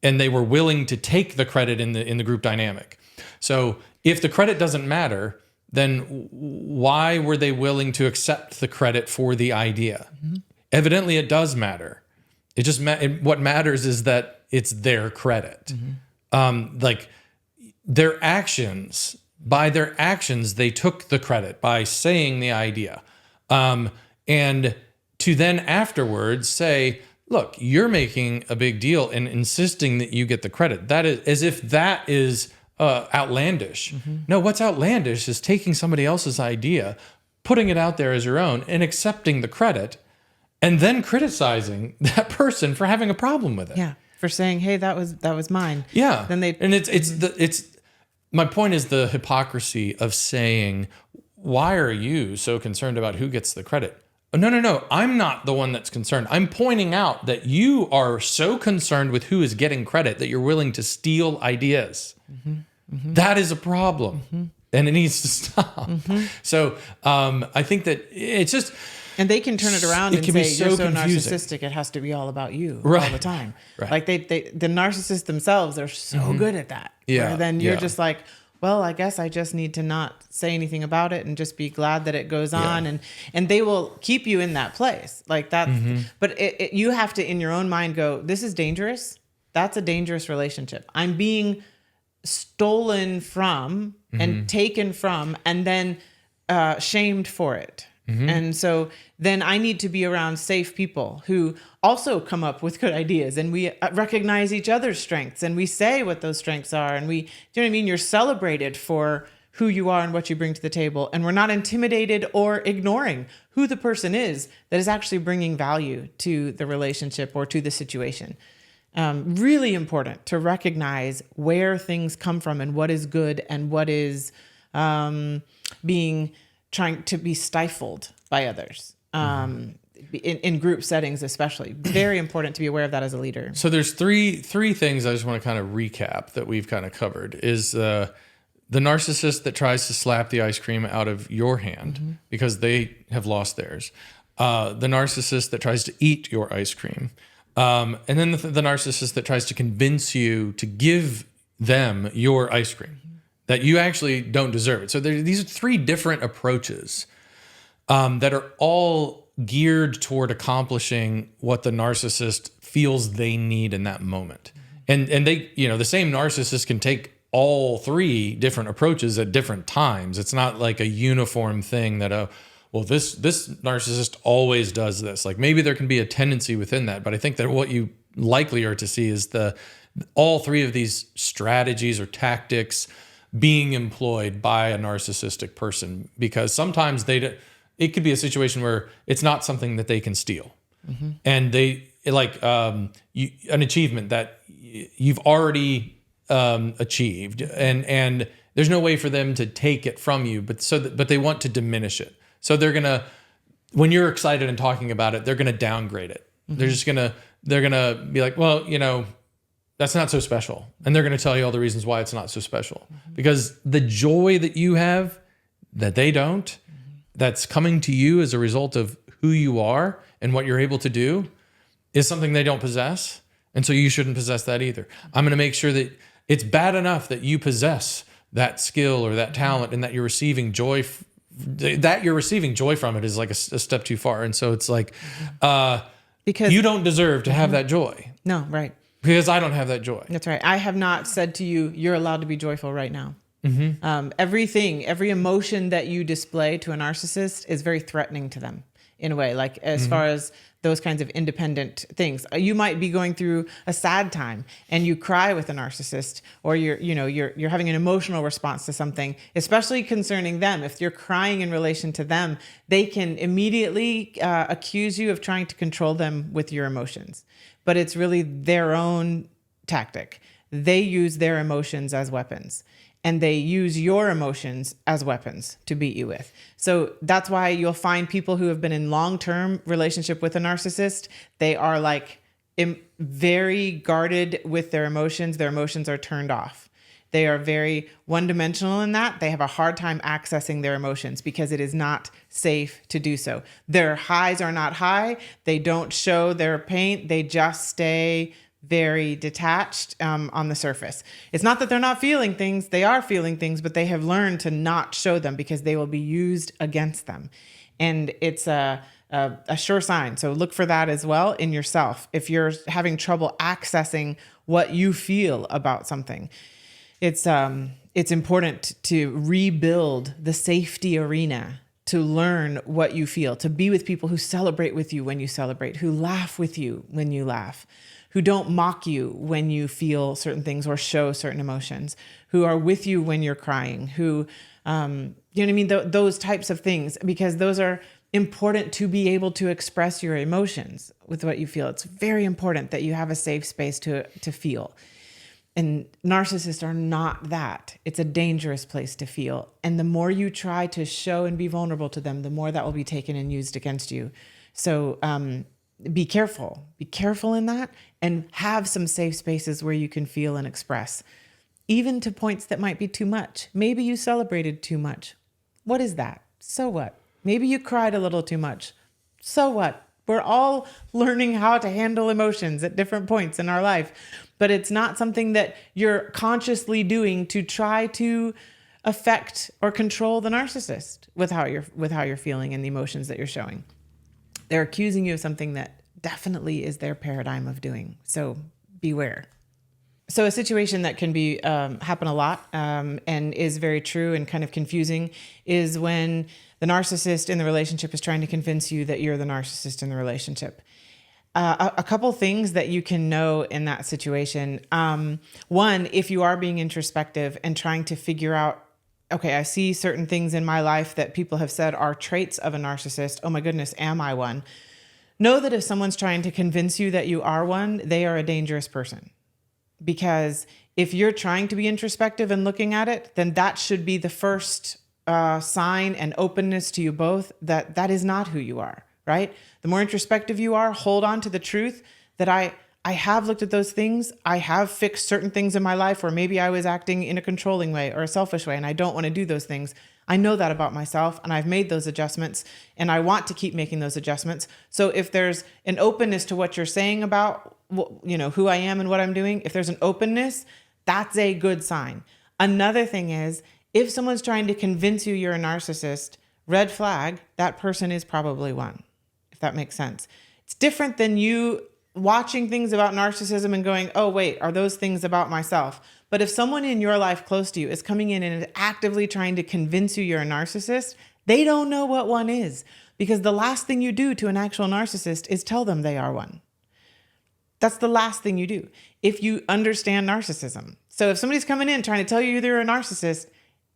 And they were willing to take the credit in the group dynamic. So if the credit doesn't matter, then why were they willing to accept the credit for the idea? Mm-hmm. Evidently, it does matter. It just what matters is that it's their credit. Mm-hmm. Like their actions. By their actions, they took the credit by saying the idea. And to then afterwards say, look, you're making a big deal and insisting that you get the credit. That is as if that is outlandish. Mm-hmm. No, what's outlandish is taking somebody else's idea, putting it out there as your own, and accepting the credit, and then criticizing that person for having a problem with it. Yeah, for saying, hey, that was mine. Yeah. Then it's my point is the hypocrisy of saying, why are you so concerned about who gets the credit? No. I'm not the one that's concerned. I'm pointing out that you are so concerned with who is getting credit that you're willing to steal ideas. Mm-hmm. Mm-hmm. That is a problem. Mm-hmm. And it needs to stop. Mm-hmm. So I think that it's just... And they can turn it around and say, you're so narcissistic, it has to be all about you all the time. Right. Like the narcissists themselves are so good at that. Yeah. Where then you're just like, well, I guess I just need to not say anything about it and just be glad that it goes on. Yeah. And they will keep you in that place. Like that. Mm-hmm. But you have to, in your own mind, go, this is dangerous. That's a dangerous relationship. I'm being stolen from and taken from and then shamed for it. Mm-hmm. And so then I need to be around safe people who also come up with good ideas, and we recognize each other's strengths and we say what those strengths are. And do you know what I mean? You're celebrated for who you are and what you bring to the table. And we're not intimidated or ignoring who the person is that is actually bringing value to the relationship or to the situation. Really important to recognize where things come from and what is good and what is trying to be stifled by others, in group settings especially. Very important to be aware of that as a leader. So there's three things I just want to kind of recap that we've kind of covered. Is the narcissist that tries to slap the ice cream out of your hand because they have lost theirs. The narcissist that tries to eat your ice cream. And then the narcissist that tries to convince you to give them your ice cream. That you actually don't deserve it. So these are three different approaches that are all geared toward accomplishing what the narcissist feels they need in that moment. And they, the same narcissist can take all three different approaches at different times. It's not like a uniform thing that, this narcissist always does this. Like maybe there can be a tendency within that, but I think that what you likely are to see is all three of these strategies or tactics being employed by a narcissistic person, because sometimes it could be a situation where it's not something that they can steal. Mm-hmm. And they an achievement that you've already achieved, and there's no way for them to take it from you, but they want to diminish it. So they're gonna, when you're excited and talking about it, they're gonna downgrade it. Mm-hmm. They're gonna be like, well, that's not so special. And they're going to tell you all the reasons why it's not so special. Mm-hmm. Because the joy that you have, that they don't, that's coming to you as a result of who you are and what you're able to do, is something they don't possess. And so you shouldn't possess that either. I'm going to make sure that it's bad enough that you possess that skill or that talent and that you're receiving joy. That you're receiving joy from it is like a step too far. And so it's like, because you don't deserve to have that joy. No, right. Because I don't have that joy. That's right. I have not said to you, you're allowed to be joyful right now. Mm-hmm. Every emotion that you display to a narcissist is very threatening to them. in a way, like as far as those kinds of independent things. You might be going through a sad time and you cry with a narcissist, or you're having an emotional response to something, especially concerning them. If you're crying in relation to them, they can immediately accuse you of trying to control them with your emotions. But it's really their own tactic. They use their emotions as weapons, and they use your emotions as weapons to beat you with. So that's why you'll find people who have been in long-term relationship with a narcissist, they are like very guarded with their emotions. Their emotions are turned off. They are very one-dimensional in that. They have a hard time accessing their emotions because it is not safe to do so. Their highs are not high. They don't show their pain. They just stay very detached on the surface. It's not that they're not feeling things. They are feeling things, but they have learned to not show them because they will be used against them. And it's a sure sign. So look for that as well in yourself. If you're having trouble accessing what you feel about something, it's important to rebuild the safety arena, to learn what you feel, to be with people who celebrate with you when you celebrate, who laugh with you when you laugh, who don't mock you when you feel certain things or show certain emotions, who are with you when you're crying, who, you know what I mean? Those types of things, because those are important to be able to express your emotions with what you feel. It's very important that you have a safe space to feel. And narcissists are not that. It's a dangerous place to feel. And the more you try to show and be vulnerable to them, the more that will be taken and used against you. So, be careful. Be careful in that, and have some safe spaces where you can feel and express, even to points that might be too much. Maybe you celebrated too much. What is that? So what? Maybe you cried a little too much. So what? We're all learning how to handle emotions at different points in our life, but it's not something that you're consciously doing to try to affect or control the narcissist with how you're feeling and the emotions that you're showing. They're accusing you of something that definitely is their paradigm of doing. So beware. So a situation that can be happen a lot and is very true and kind of confusing is when the narcissist in the relationship is trying to convince you that you're the narcissist in the relationship. A couple things that you can know in that situation. One, if you are being introspective and trying to figure out, okay, I see certain things in my life that people have said are traits of a narcissist. Oh my goodness, am I one? Know that if someone's trying to convince you that you are one, they are a dangerous person. Because if you're trying to be introspective and looking at it, then that should be the first sign and openness to you both that that is not who you are, right? The more introspective you are, hold on to the truth that I have looked at those things. I have fixed certain things in my life where maybe I was acting in a controlling way or a selfish way, and I don't want to do those things. I know that about myself, and I've made those adjustments, and I want to keep making those adjustments. So if there's an openness to what you're saying about, you know, who I am and what I'm doing, if there's an openness, that's a good sign. Another thing is, if someone's trying to convince you you're a narcissist, red flag, that person is probably one, if that makes sense. It's different than you watching things about narcissism and going, oh, wait, are those things about myself? But if someone in your life close to you is coming in and actively trying to convince you you're a narcissist, they don't know what one is, because the last thing you do to an actual narcissist is tell them they are one. That's the last thing you do if you understand narcissism. So if somebody's coming in trying to tell you they're a narcissist,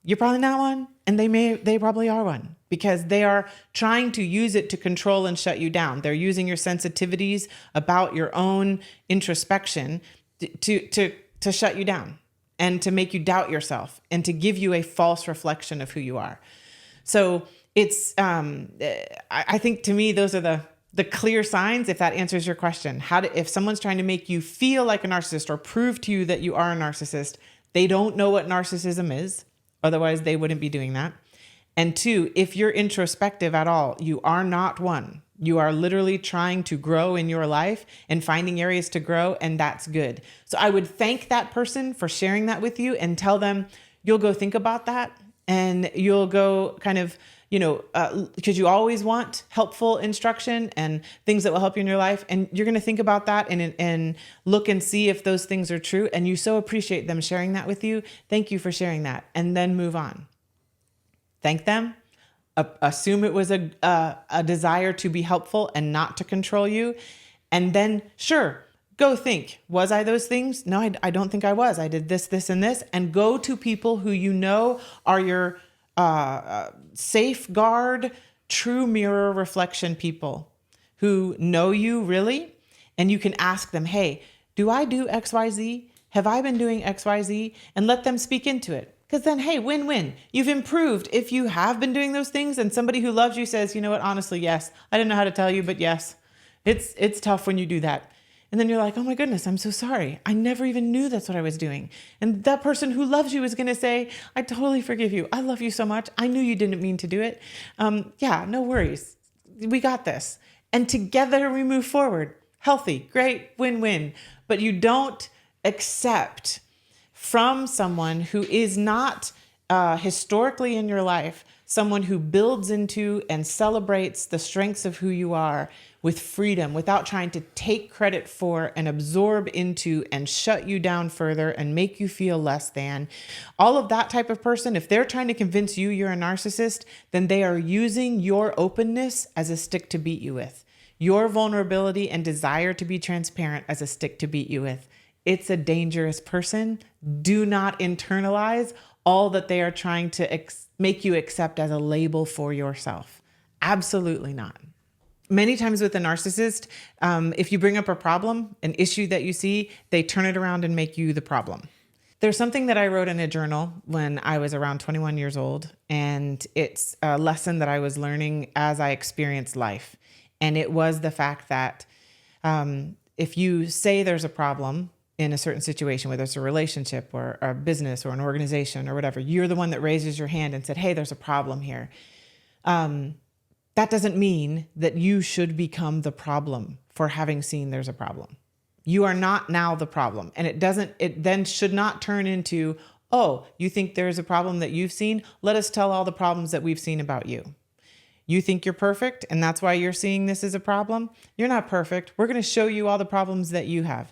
you're probably not one, and they probably are one, because they are trying to use it to control and shut you down. They're using your sensitivities about your own introspection to shut you down and to make you doubt yourself and to give you a false reflection of who you are. So it's, I think to me, those are the clear signs, if that answers your question. If someone's trying to make you feel like a narcissist or prove to you that you are a narcissist, they don't know what narcissism is. Otherwise, they wouldn't be doing that. And two, if you're introspective at all, you are not one. You are literally trying to grow in your life and finding areas to grow, and that's good. So I would thank that person for sharing that with you and tell them you'll go think about that, and you'll go kind of, because you always want helpful instruction and things that will help you in your life. And you're going to think about that and look and see if those things are true. And you so appreciate them sharing that with you. Thank you for sharing that. And then move on. Thank them. assume it was a desire to be helpful and not to control you. And then, sure, go think, was I those things? No, I don't think I was. I did this, this, and this. And go to people who you know are your safeguard, true mirror reflection people who know you really. And you can ask them, hey, do I do X, Y, Z? Have I been doing X, Y, Z? And let them speak into it. Because then, hey, win-win. You've improved if you have been doing those things and somebody who loves you says, you know what, honestly, yes. I didn't know how to tell you, but yes. It's tough when you do that. And then you're like, oh my goodness, I'm so sorry. I never even knew that's what I was doing. And that person who loves you is going to say, I totally forgive you. I love you so much. I knew you didn't mean to do it. Yeah, no worries. We got this. And together we move forward. Healthy, great, win-win. But you don't accept from someone who is not historically in your life, someone who builds into and celebrates the strengths of who you are with freedom without trying to take credit for and absorb into and shut you down further and make you feel less than. All of that type of person, if they're trying to convince you you're a narcissist, then they are using your openness as a stick to beat you with. Your vulnerability and desire to be transparent as a stick to beat you with. It's a dangerous person. Do not internalize all that they are trying to make you accept as a label for yourself. Absolutely not. Many times with a narcissist, if you bring up a problem, an issue that you see, they turn it around and make you the problem. There's something that I wrote in a journal when I was around 21 years old, and it's a lesson that I was learning as I experienced life. And it was the fact that if you say there's a problem in a certain situation, whether it's a relationship or a business or an organization or whatever, you're the one that raises your hand and said, hey, there's a problem here. That doesn't mean that you should become the problem for having seen there's a problem. You are not now the problem. And it then should not turn into, oh, you think there's a problem that you've seen? Let us tell all the problems that we've seen about you. You think you're perfect, and that's why you're seeing this as a problem? You're not perfect. We're going to show you all the problems that you have.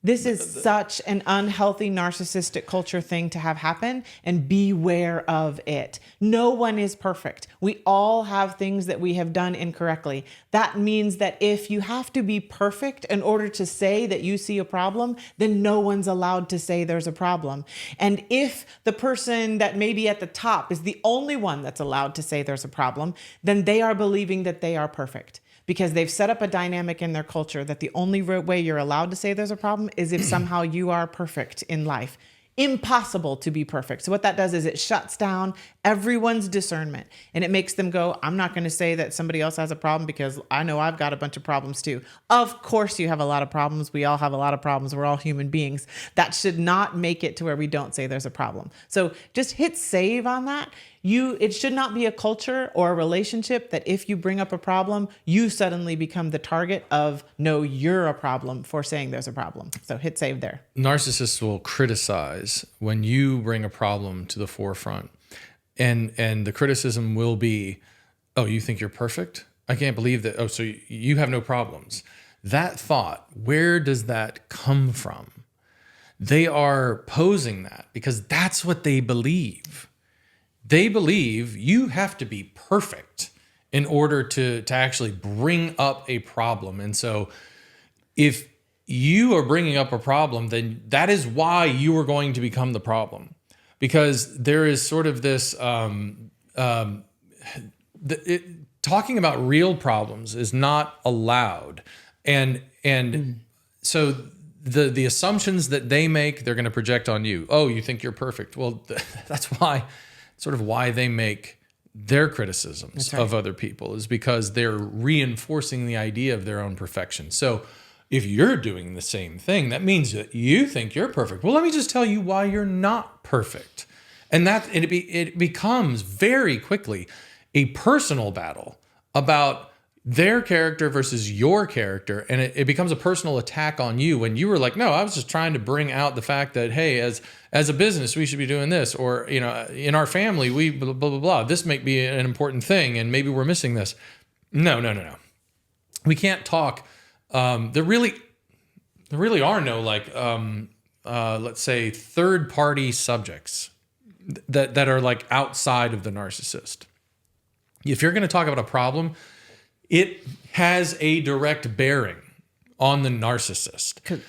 This is such an unhealthy narcissistic culture thing to have happen, and beware of it. No one is perfect. We all have things that we have done incorrectly. That means that if you have to be perfect in order to say that you see a problem, then no one's allowed to say there's a problem. And if the person that may be at the top is the only one that's allowed to say there's a problem, then they are believing that they are perfect. Because they've set up a dynamic in their culture that the only way you're allowed to say there's a problem is if somehow you are perfect in life. Impossible to be perfect. So what that does is it shuts down everyone's discernment, and it makes them go, I'm not going to say that somebody else has a problem because I know I've got a bunch of problems too. Of course you have a lot of problems. We all have a lot of problems. We're all human beings. That should not make it to where we don't say there's a problem. So just hit save on that. It should not be a culture or a relationship that if you bring up a problem, you suddenly become the target of, no, you're a problem for saying there's a problem. So hit save there. Narcissists will criticize when you bring a problem to the forefront. And the criticism will be, oh, you think you're perfect? I can't believe that. Oh, so you have no problems. That thought, where does that come from? They are posing that because that's what they believe. They believe you have to be perfect in order to actually bring up a problem. And so if you are bringing up a problem, then that is why you are going to become the problem. Because there is sort of this, talking about real problems is not allowed. And so the assumptions that they make, they're going to project on you. Oh, you think you're perfect. Well, that's why they make their criticisms of other people, is because they're reinforcing the idea of their own perfection. So if you're doing the same thing, that means that you think you're perfect. Well, let me just tell you why you're not perfect. And it becomes very quickly a personal battle about their character versus your character. And it becomes a personal attack on you when you were like, no, I was just trying to bring out the fact that, hey, as a business, we should be doing this. Or, in our family, we blah, blah, blah, blah. This might be an important thing and maybe we're missing this. No. We can't talk. There really are no let's say third party subjects that are like outside of the narcissist. if you're going to talk about a problem, it has a direct bearing on the narcissist.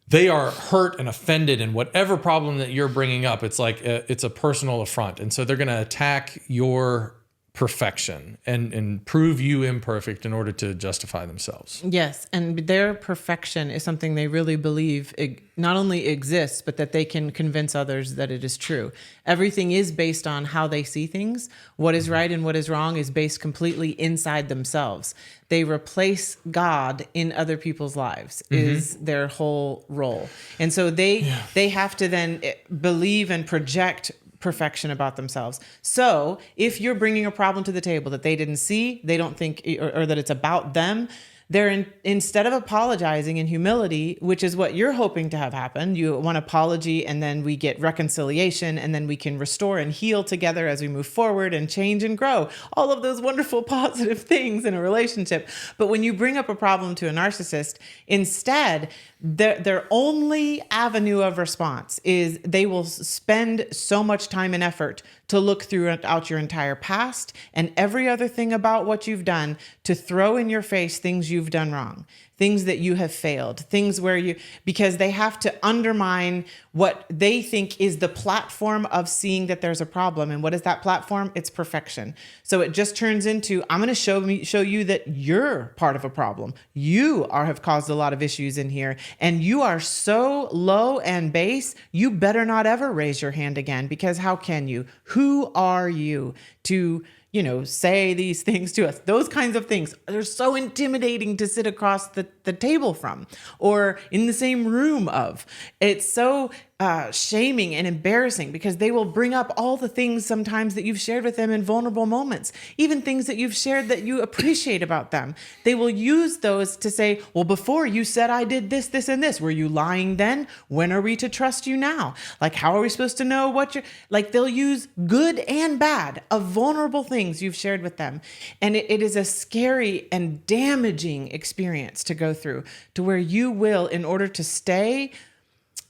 They are hurt and offended, and whatever problem that you're bringing up, it's like it's a personal affront. And so they're going to attack your perfection and prove you imperfect in order to justify themselves. Yes, and their perfection is something they really believe not only exists, but that they can convince others that it is true. Everything is based on how they see things. What is right and what is wrong is based completely inside themselves. They replace God in other people's lives is their whole role. And so they have to then believe and project perfection about themselves. So if you're bringing a problem to the table that they didn't see, they don't think, or that it's about them, they're instead of apologizing in humility, which is what you're hoping to have happen, you want apology, and then we get reconciliation, and then we can restore and heal together as we move forward and change and grow. All of those wonderful positive things in a relationship. But when you bring up a problem to a narcissist, instead, their only avenue of response is they will spend so much time and effort to look throughout your entire past and every other thing about what you've done to throw in your face things you've done wrong, things that you have failed, things where because they have to undermine what they think is the platform of seeing that there's a problem. And what is that platform? It's perfection. So it just turns into, I'm going to show you that you're part of a problem. You have caused a lot of issues in here, and you are so low and base, you better not ever raise your hand again, because how can you? Who are you to say these things to us? Those kinds of things are so intimidating to sit across the table from or in the same room of. It's so shaming and embarrassing, because they will bring up all the things sometimes that you've shared with them in vulnerable moments, even things that you've shared that you appreciate about them. They will use those to say, well, before you said I did this, this, and this. Were you lying then? When are we to trust you now? Like, how are we supposed to know what you're like? They'll use good and bad of vulnerable things you've shared with them. And it is a scary and damaging experience to go through, to where you will, in order to stay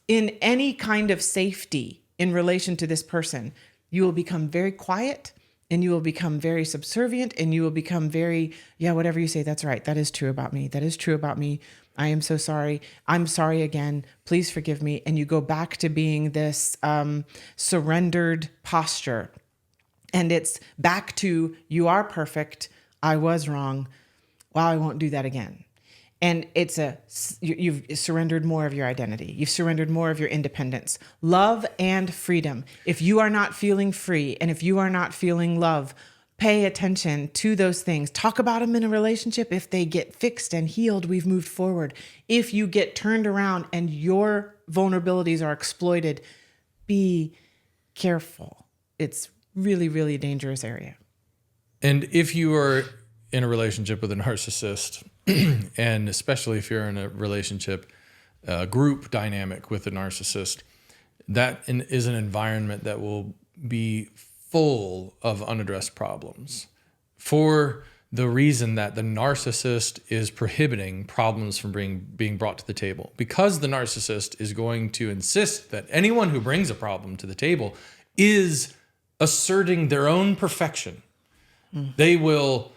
in any kind of safety in relation to this person, you will become very quiet, and you will become very subservient, and you will become very, whatever you say, that's right. That is true about me. That is true about me. I am so sorry. I'm sorry again. Please forgive me. And you go back to being this surrendered posture. And it's back to, you are perfect. I was wrong. Wow, I won't do that again. And you've surrendered more of your identity. You've surrendered more of your independence, love and freedom. If you are not feeling free, and if you are not feeling love, pay attention to those things. Talk about them in a relationship. If they get fixed and healed, we've moved forward. If you get turned around and your vulnerabilities are exploited, be careful. It's really, really dangerous area. And if you are in a relationship with a narcissist, and especially if you're in a relationship, group dynamic with a narcissist, that is an environment that will be full of unaddressed problems, for the reason that the narcissist is prohibiting problems from being brought to the table. Because the narcissist is going to insist that anyone who brings a problem to the table is asserting their own perfection. They will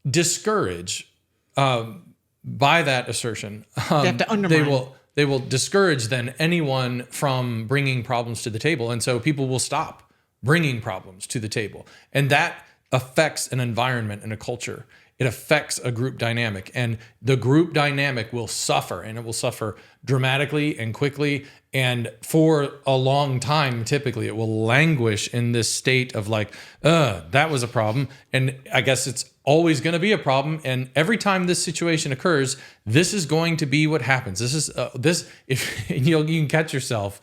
discourage, by that assertion, they have to undermine. They will discourage then anyone from bringing problems to the table. And so people will stop bringing problems to the table. And that affects an environment and a culture. It affects a group dynamic, and the group dynamic will suffer, and it will suffer dramatically and quickly. And for a long time, typically it will languish in this state of like, that was a problem. And I guess it's always going to be a problem. And every time this situation occurs, this is going to be what happens. This is if you can catch yourself.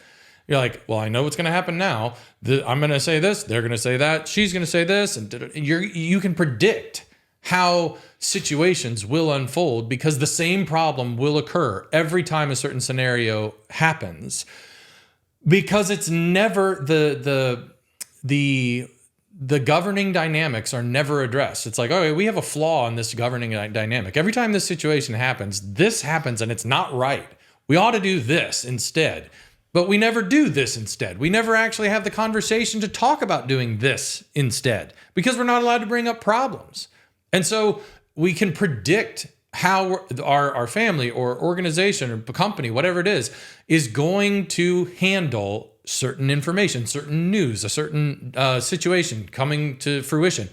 You're like, well, I know what's going to happen now. I'm going to say this. They're going to say that. She's going to say this. And you can predict how situations will unfold, because the same problem will occur every time a certain scenario happens, because it's never the governing dynamics are never addressed. It's like, okay, we have a flaw in this governing dynamic. Every time this situation happens, this happens and it's not right. We ought to do this instead. But we never do this instead. We never actually have the conversation to talk about doing this instead because we're not allowed to bring up problems. And so we can predict how our family or organization or company, whatever it is going to handle certain information, certain news, a certain situation coming to fruition.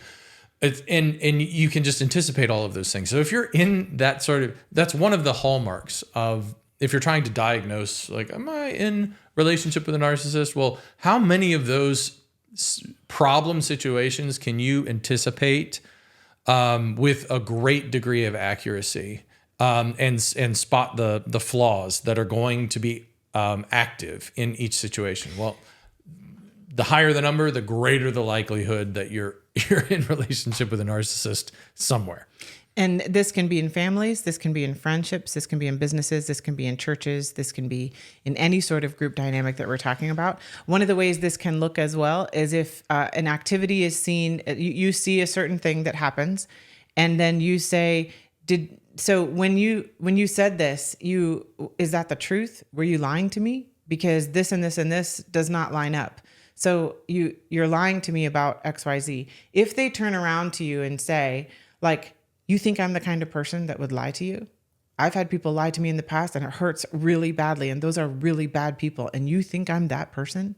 And you can just anticipate all of those things. So if you're in that that's one of the hallmarks of, if you're trying to diagnose, like, am I in relationship with a narcissist? Well, how many of those problem situations can you anticipate with a great degree of accuracy and spot the flaws that are going to be active in each situation? Well, the higher the number, the greater the likelihood that you're in relationship with a narcissist somewhere. And this can be in families, this can be in friendships, this can be in businesses, this can be in churches, this can be in any sort of group dynamic that we're talking about. One of the ways this can look as well is if an activity is seen, you see a certain thing that happens, and then you say, so when you said this, is that the truth? Were you lying to me? Because this and this and this does not line up. So you're lying to me about XYZ. If they turn around to you and say, like, you think I'm the kind of person that would lie to you? I've had people lie to me in the past and it hurts really badly. And those are really bad people. And you think I'm that person?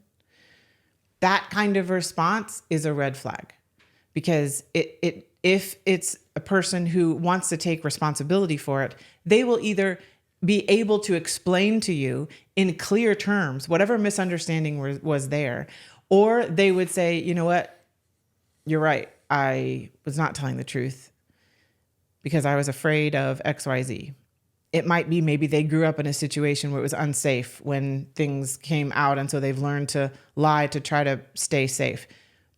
That kind of response is a red flag, because if it's a person who wants to take responsibility for it, they will either be able to explain to you in clear terms whatever misunderstanding was there, or they would say, you know what, you're right. I was not telling the truth because I was afraid of XYZ. It might be maybe they grew up in a situation where it was unsafe when things came out, and so they've learned to lie to try to stay safe.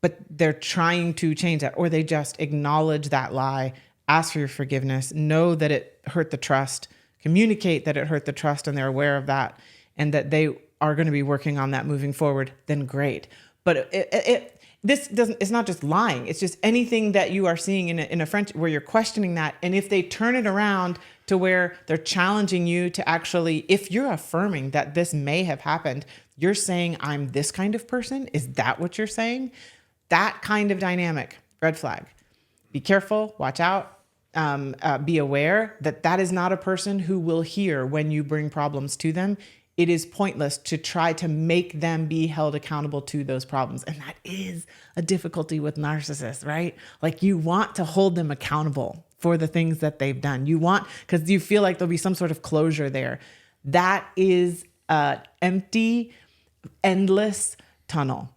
But they're trying to change that, or they just acknowledge that lie, ask for your forgiveness, know that it hurt the trust, communicate that it hurt the trust, and they're aware of that, and that they are going to be working on that moving forward, then great. But it's not just lying. It's just anything that you are seeing in a friendship where you're questioning that. And if they turn it around to where they're challenging you to actually, if you're affirming that this may have happened, you're saying, I'm this kind of person. Is that what you're saying? That kind of dynamic, red flag. Be careful, watch out, be aware that is not a person who will hear when you bring problems to them. It is pointless to try to make them be held accountable to those problems. And that is a difficulty with narcissists, right? Like, you want to hold them accountable for the things that they've done. You want, because you feel like there'll be some sort of closure there. That is an empty, endless tunnel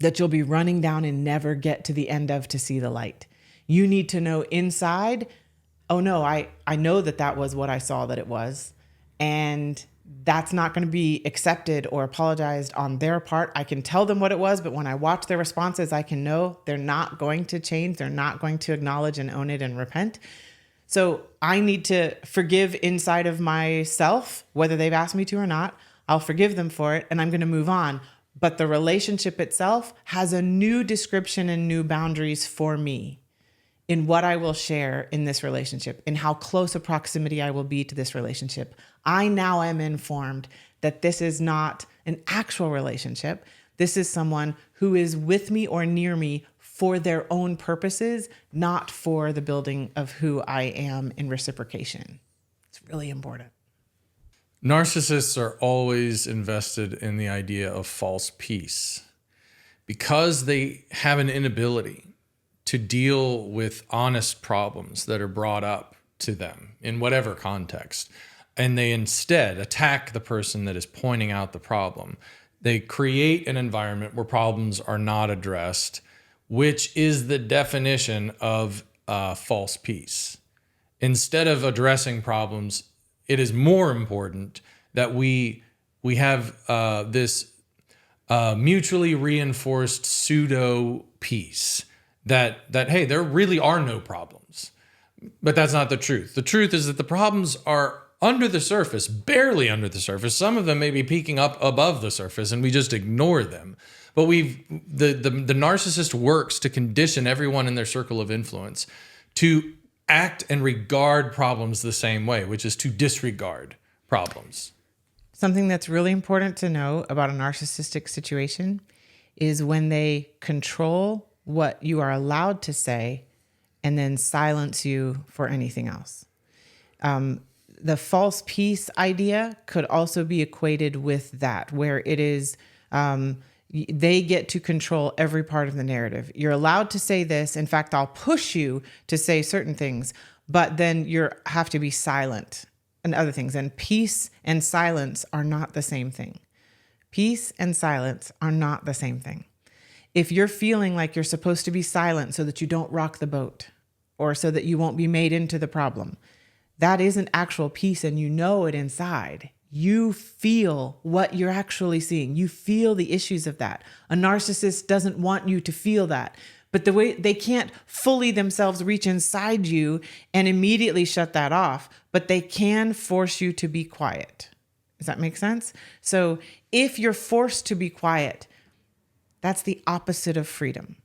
that you'll be running down and never get to the end of to see the light. You need to know inside, oh no, I know that was what I saw that it was. And that's not going to be accepted or apologized on their part. I can tell them what it was, but when I watch their responses, I can know they're not going to change. They're not going to acknowledge and own it and repent. So I need to forgive inside of myself, whether they've asked me to or not. I'll forgive them for it, and I'm going to move on. But the relationship itself has a new description and new boundaries for me in what I will share in this relationship, in how close a proximity I will be to this relationship. I now am informed that this is not an actual relationship. This is someone who is with me or near me for their own purposes, not for the building of who I am in reciprocation. It's really important. Narcissists are always invested in the idea of false peace because they have an inability to deal with honest problems that are brought up to them in whatever context. And they instead attack the person that is pointing out the problem. They create an environment where problems are not addressed, which is the definition of false peace. Instead of addressing problems, it is more important that we have this mutually reinforced pseudo peace that hey, there really are no problems. But that's not the truth. The truth is that the problems are under the surface, barely under the surface. Some of them may be peeking up above the surface, and we just ignore them. But the narcissist works to condition everyone in their circle of influence to act and regard problems the same way, which is to disregard problems. Something that's really important to know about a narcissistic situation is when they control what you are allowed to say and then silence you for anything else. The false peace idea could also be equated with that, where it is they get to control every part of the narrative. You're allowed to say this. In fact, I'll push you to say certain things, but then you have to be silent and other things. And peace and silence are not the same thing. Peace and silence are not the same thing. If you're feeling like you're supposed to be silent so that you don't rock the boat or so that you won't be made into the problem, that isn't actual peace, and you know it inside. You feel what you're actually seeing. You feel the issues of that. A narcissist doesn't want you to feel that, but the way they can't fully themselves reach inside you and immediately shut that off, but they can force you to be quiet. Does that make sense? So if you're forced to be quiet, that's the opposite of freedom.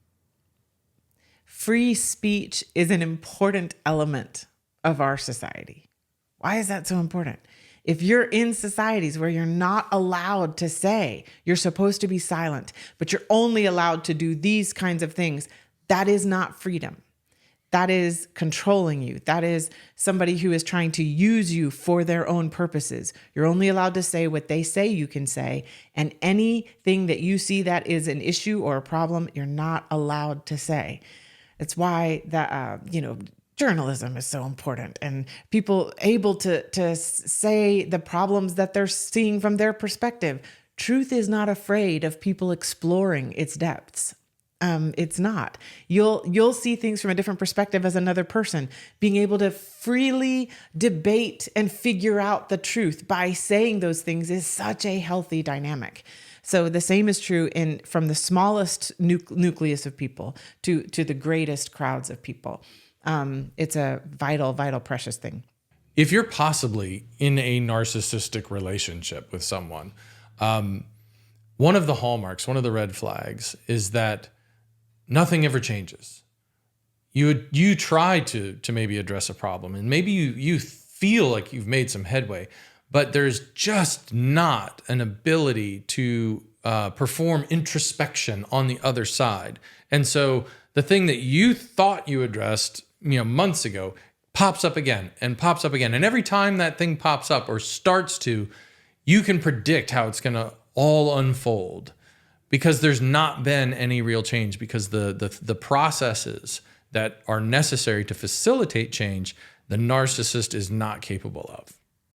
Free speech is an important element of our society. Why is that so important? If you're in societies where you're not allowed to say, you're supposed to be silent, but you're only allowed to do these kinds of things, that is not freedom. That is controlling you. That is somebody who is trying to use you for their own purposes. You're only allowed to say what they say you can say, and anything that you see that is an issue or a problem, you're not allowed to say. It's why that journalism is so important, and people able to say the problems that they're seeing from their perspective. Truth is not afraid of people exploring its depths. It's not. You'll see things from a different perspective as another person. Being able to freely debate and figure out the truth by saying those things is such a healthy dynamic. So the same is true from the smallest nucleus of people to the greatest crowds of people. It's a vital, vital, precious thing. If you're possibly in a narcissistic relationship with someone, one of the hallmarks, one of the red flags is that nothing ever changes. You try to maybe address a problem, and maybe you feel like you've made some headway, but there's just not an ability to perform introspection on the other side. And so the thing that you thought you addressed, months ago, pops up again and pops up again. And every time that thing pops up or starts to, you can predict how it's going to all unfold, because there's not been any real change, because the processes that are necessary to facilitate change, the narcissist is not capable of.